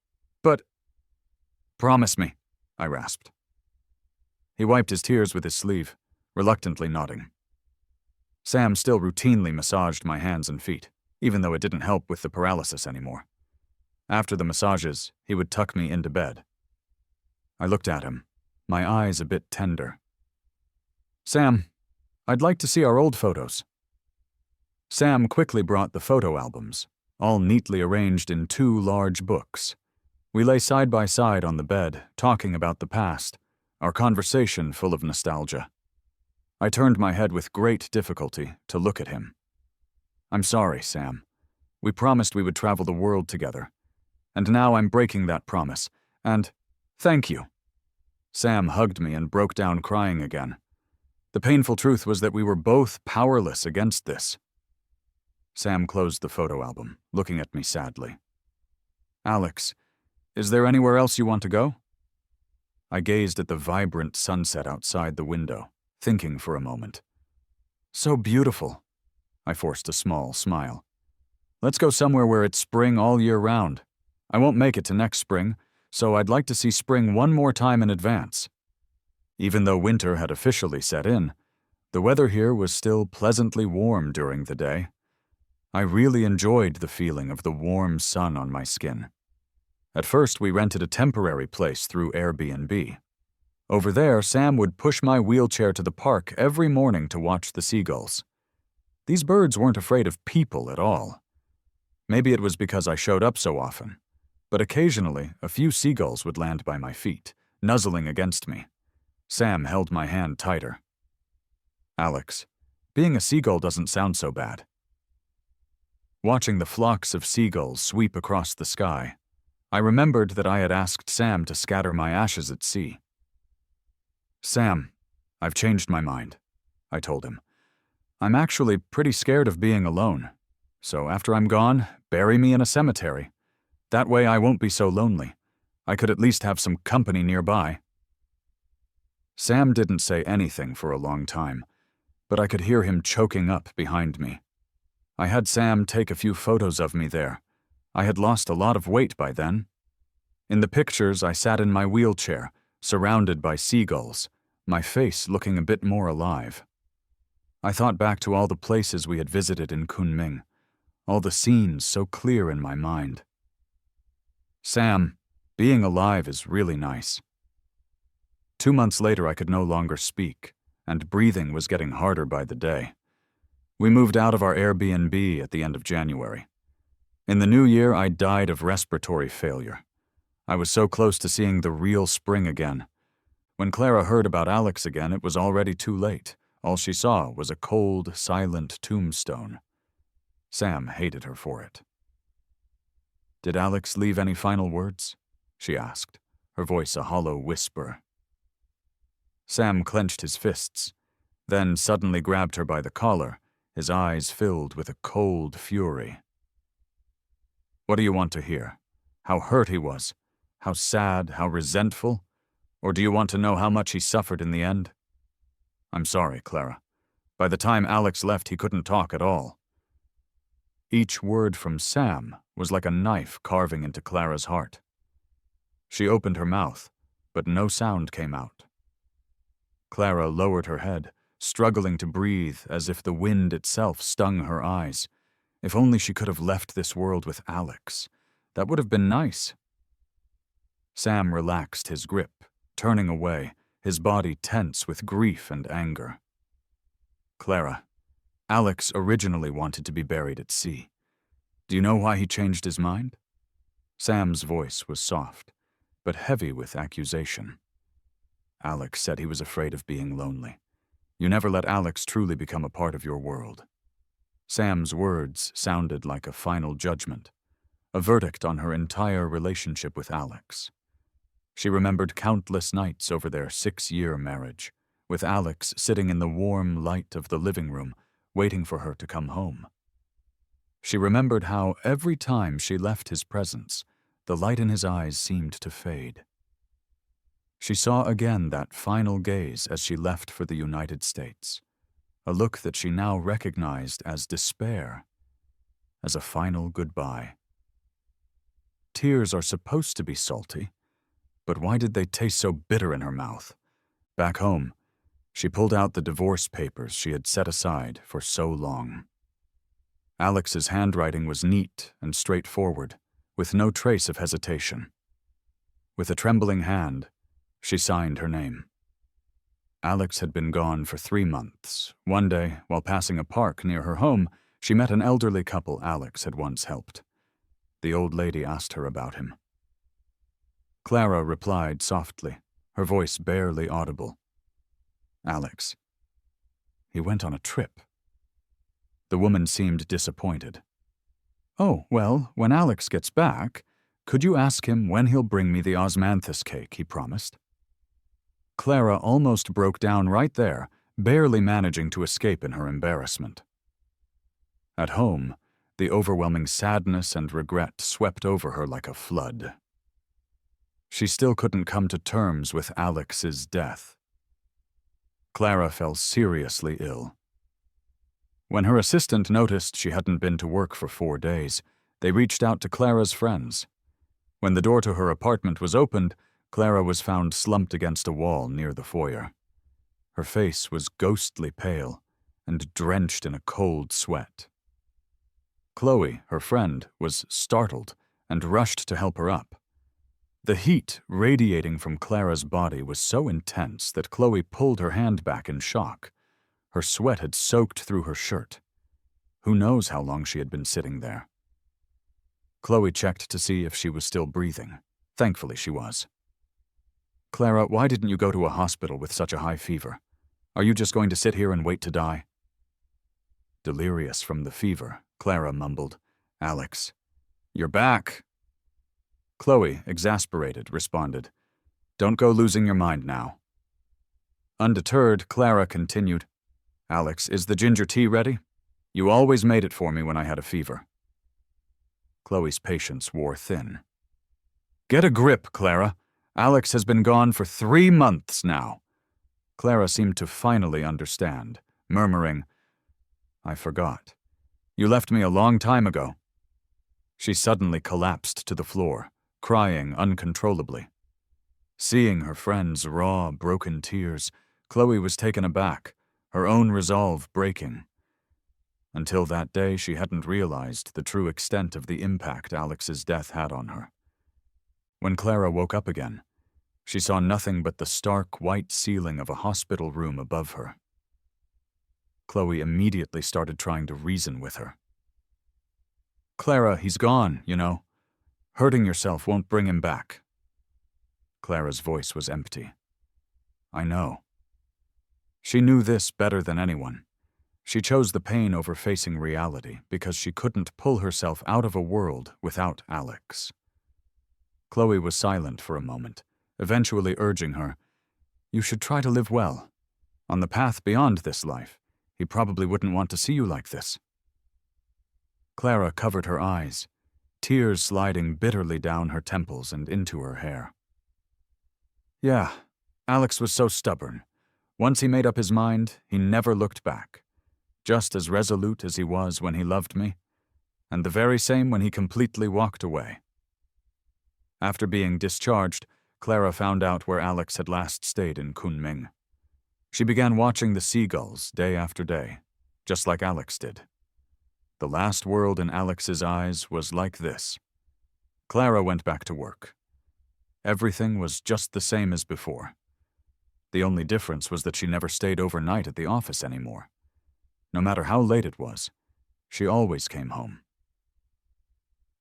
"Promise me," I rasped. He wiped his tears with his sleeve, reluctantly nodding. Sam still routinely massaged my hands and feet, even though it didn't help with the paralysis anymore. After the massages, he would tuck me into bed. I looked at him, my eyes a bit tender, Sam, I'd like to see our old photos. Sam quickly brought the photo albums, all neatly arranged in 2 large books. We lay side by side on the bed, talking about the past, our conversation full of nostalgia. I turned my head with great difficulty to look at him. I'm sorry, Sam. We promised we would travel the world together. And now I'm breaking that promise. And thank you. Sam hugged me and broke down crying again. The painful truth was that we were both powerless against this. Sam closed the photo album, looking at me sadly. Alex, is there anywhere else you want to go? I gazed at the vibrant sunset outside the window, thinking for a moment. So beautiful. I forced a small smile. Let's go somewhere where it's spring all year round. I won't make it to next spring, so I'd like to see spring one more time in advance. Even though winter had officially set in, the weather here was still pleasantly warm during the day. I really enjoyed the feeling of the warm sun on my skin. At first, we rented a temporary place through Airbnb. Over there, Sam would push my wheelchair to the park every morning to watch the seagulls. These birds weren't afraid of people at all. Maybe it was because I showed up so often, but occasionally a few seagulls would land by my feet, nuzzling against me. Sam held my hand tighter. Alex, being a seagull doesn't sound so bad. Watching the flocks of seagulls sweep across the sky, I remembered that I had asked Sam to scatter my ashes at sea. Sam, I've changed my mind, I told him. I'm actually pretty scared of being alone, so after I'm gone, bury me in a cemetery. That way I won't be so lonely. I could at least have some company nearby. Sam didn't say anything for a long time, but I could hear him choking up behind me. I had Sam take a few photos of me there. I had lost a lot of weight by then. In the pictures, I sat in my wheelchair, surrounded by seagulls, my face looking a bit more alive. I thought back to all the places we had visited in Kunming, all the scenes so clear in my mind. Sam, being alive is really nice. 2 months later, I could no longer speak, and breathing was getting harder by the day. We moved out of our Airbnb at the end of January. In the new year, I died of respiratory failure. I was so close to seeing the real spring again. When Clara heard about Alex again, it was already too late. All she saw was a cold, silent tombstone. Sam hated her for it. Did Alex leave any final words? She asked, her voice a hollow whisper. Sam clenched his fists, then suddenly grabbed her by the collar, his eyes filled with a cold fury. What do you want to hear? How hurt he was? How sad, how resentful? Or do you want to know how much he suffered in the end? I'm sorry, Clara. By the time Alex left, he couldn't talk at all. Each word from Sam was like a knife carving into Clara's heart. She opened her mouth, but no sound came out. Clara lowered her head, struggling to breathe as if the wind itself stung her eyes. If only she could have left this world with Alex. That would have been nice. Sam relaxed his grip, turning away, his body tense with grief and anger. Clara, Alex originally wanted to be buried at sea. Do you know why he changed his mind? Sam's voice was soft, but heavy with accusation. Alex said he was afraid of being lonely. You never let Alex truly become a part of your world. Sam's words sounded like a final judgment, a verdict on her entire relationship with Alex. She remembered countless nights over their 6-year marriage, with Alex sitting in the warm light of the living room, waiting for her to come home. She remembered how every time she left his presence, the light in his eyes seemed to fade. She saw again that final gaze as she left for the United States, a look that she now recognized as despair, as a final goodbye. Tears are supposed to be salty, but why did they taste so bitter in her mouth? Back home, she pulled out the divorce papers she had set aside for so long. Alex's handwriting was neat and straightforward, with no trace of hesitation. With a trembling hand, she signed her name. Alex had been gone for 3 months. One day, while passing a park near her home, she met an elderly couple Alex had once helped. The old lady asked her about him. Clara replied softly, her voice barely audible. Alex. He went on a trip. The woman seemed disappointed. Oh, well, when Alex gets back, could you ask him when he'll bring me the osmanthus cake he promised? Clara almost broke down right there, barely managing to escape in her embarrassment. At home, the overwhelming sadness and regret swept over her like a flood. She still couldn't come to terms with Alex's death. Clara fell seriously ill. When her assistant noticed she hadn't been to work for 4 days, they reached out to Clara's friends. When the door to her apartment was opened, Clara was found slumped against a wall near the foyer. Her face was ghostly pale and drenched in a cold sweat. Chloe, her friend, was startled and rushed to help her up. The heat radiating from Clara's body was so intense that Chloe pulled her hand back in shock. Her sweat had soaked through her shirt. Who knows how long she had been sitting there? Chloe checked to see if she was still breathing. Thankfully, she was. Clara, why didn't you go to a hospital with such a high fever? Are you just going to sit here and wait to die? Delirious from the fever, Clara mumbled, Alex, you're back. Chloe, exasperated, responded, Don't go losing your mind now. Undeterred, Clara continued, Alex, is the ginger tea ready? You always made it for me when I had a fever. Chloe's patience wore thin. Get a grip, Clara. Alex has been gone for 3 months now. Clara seemed to finally understand, murmuring, I forgot. You left me a long time ago. She suddenly collapsed to the floor, crying uncontrollably. Seeing her friend's raw, broken tears, Chloe was taken aback, her own resolve breaking. Until that day, she hadn't realized the true extent of the impact Alex's death had on her. When Clara woke up again, she saw nothing but the stark white ceiling of a hospital room above her. Chloe immediately started trying to reason with her. Clara, he's gone, you know. Hurting yourself won't bring him back. Clara's voice was empty. I know. She knew this better than anyone. She chose the pain over facing reality because she couldn't pull herself out of a world without Alex. Chloe was silent for a moment, eventually urging her, You should try to live well. On the path beyond this life, he probably wouldn't want to see you like this. Clara covered her eyes, tears sliding bitterly down her temples and into her hair. Yeah, Alex was so stubborn. Once he made up his mind, he never looked back. Just as resolute as he was when he loved me, and the very same when he completely walked away. After being discharged, Clara found out where Alex had last stayed in Kunming. She began watching the seagulls day after day, just like Alex did. The last world in Alex's eyes was like this. Clara went back to work. Everything was just the same as before. The only difference was that she never stayed overnight at the office anymore. No matter how late it was, she always came home.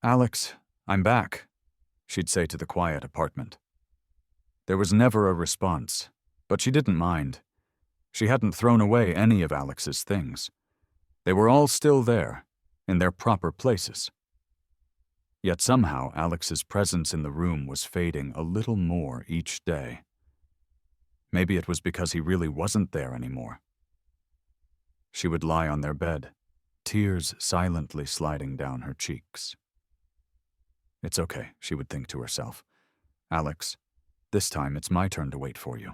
Alex, I'm back, she'd say to the quiet apartment. There was never a response, but she didn't mind. She hadn't thrown away any of Alex's things. They were all still there, in their proper places. Yet somehow Alex's presence in the room was fading a little more each day. Maybe it was because he really wasn't there anymore. She would lie on their bed, tears silently sliding down her cheeks. It's okay, she would think to herself. Alex, this time it's my turn to wait for you.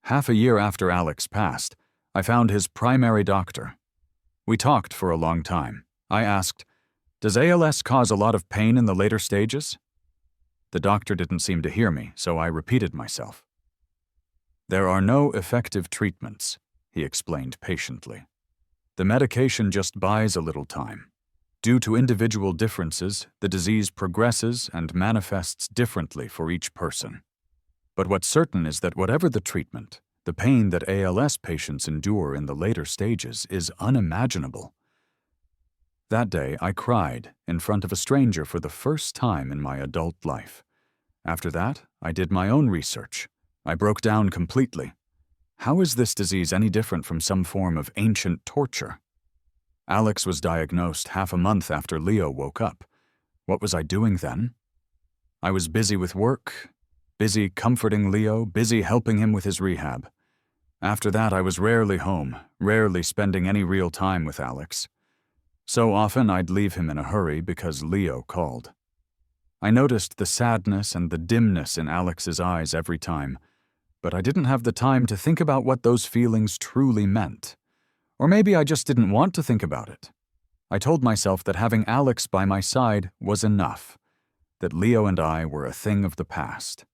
Half a year after Alex passed, I found his primary doctor. We talked for a long time. I asked, Does ALS cause a lot of pain in the later stages? The doctor didn't seem to hear me, so I repeated myself. There are no effective treatments, he explained patiently. The medication just buys a little time. Due to individual differences, the disease progresses and manifests differently for each person. But what's certain is that whatever the treatment, The pain that ALS patients endure in the later stages is unimaginable. That day, I cried in front of a stranger for the first time in my adult life. After that, I did my own research. I broke down completely. How is this disease any different from some form of ancient torture? Alex was diagnosed half a month after Leo woke up. What was I doing then? I was busy with work, busy comforting Leo, busy helping him with his rehab. After that, I was rarely home, rarely spending any real time with Alex. So often I'd leave him in a hurry because Leo called. I noticed the sadness and the dimness in Alex's eyes every time, but I didn't have the time to think about what those feelings truly meant. Or maybe I just didn't want to think about it. I told myself that having Alex by my side was enough, that Leo and I were a thing of the past.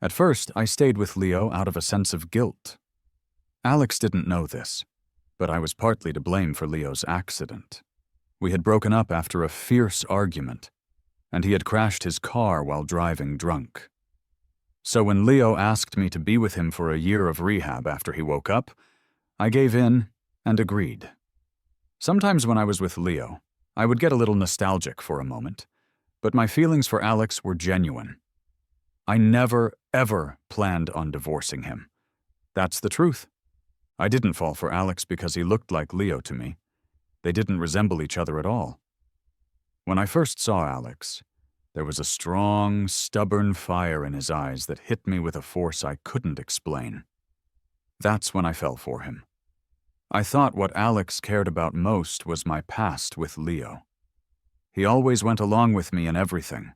At first, I stayed with Leo out of a sense of guilt. Alex didn't know this, but I was partly to blame for Leo's accident. We had broken up after a fierce argument, and he had crashed his car while driving drunk. So when Leo asked me to be with him for a year of rehab after he woke up, I gave in and agreed. Sometimes when I was with Leo, I would get a little nostalgic for a moment, but my feelings for Alex were genuine. I never, ever planned on divorcing him. That's the truth. I didn't fall for Alex because he looked like Leo to me. They didn't resemble each other at all. When I first saw Alex, there was a strong, stubborn fire in his eyes that hit me with a force I couldn't explain. That's when I fell for him. I thought what Alex cared about most was my past with Leo. He always went along with me in everything,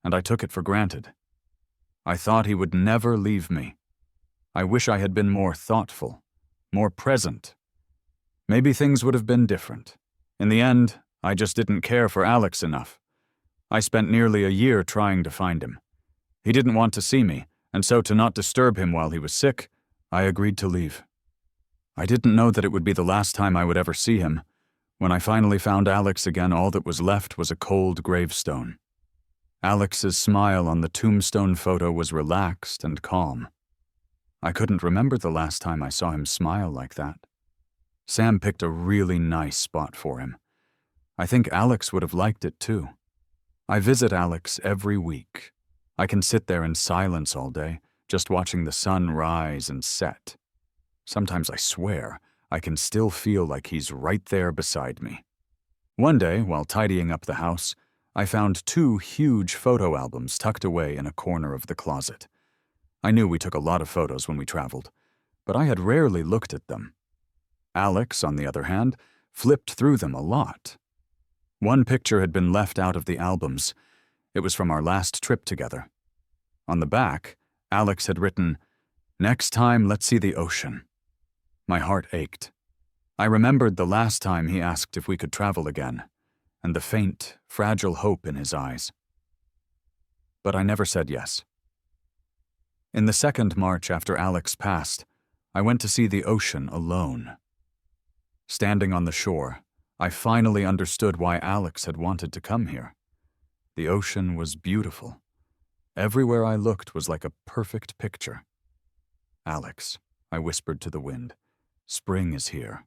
and I took it for granted. I thought he would never leave me. I wish I had been more thoughtful, more present. Maybe things would have been different. In the end, I just didn't care for Alex enough. I spent nearly a year trying to find him. He didn't want to see me, and so to not disturb him while he was sick, I agreed to leave. I didn't know that it would be the last time I would ever see him. When I finally found Alex again, all that was left was a cold gravestone. Alex's smile on the tombstone photo was relaxed and calm. I couldn't remember the last time I saw him smile like that. Sam picked a really nice spot for him. I think Alex would have liked it too. I visit Alex every week. I can sit there in silence all day, just watching the sun rise and set. Sometimes I swear I can still feel like he's right there beside me. One day, while tidying up the house, I found 2 huge photo albums tucked away in a corner of the closet. I knew we took a lot of photos when we traveled, but I had rarely looked at them. Alex, on the other hand, flipped through them a lot. One picture had been left out of the albums. It was from our last trip together. On the back, Alex had written, "Next time, let's see the ocean." My heart ached. I remembered the last time he asked if we could travel again, and the faint, fragile hope in his eyes. But I never said yes. In the second March after Alex passed, I went to see the ocean alone. Standing on the shore, I finally understood why Alex had wanted to come here. The ocean was beautiful. Everywhere I looked was like a perfect picture. "Alex," I whispered to the wind, "spring is here."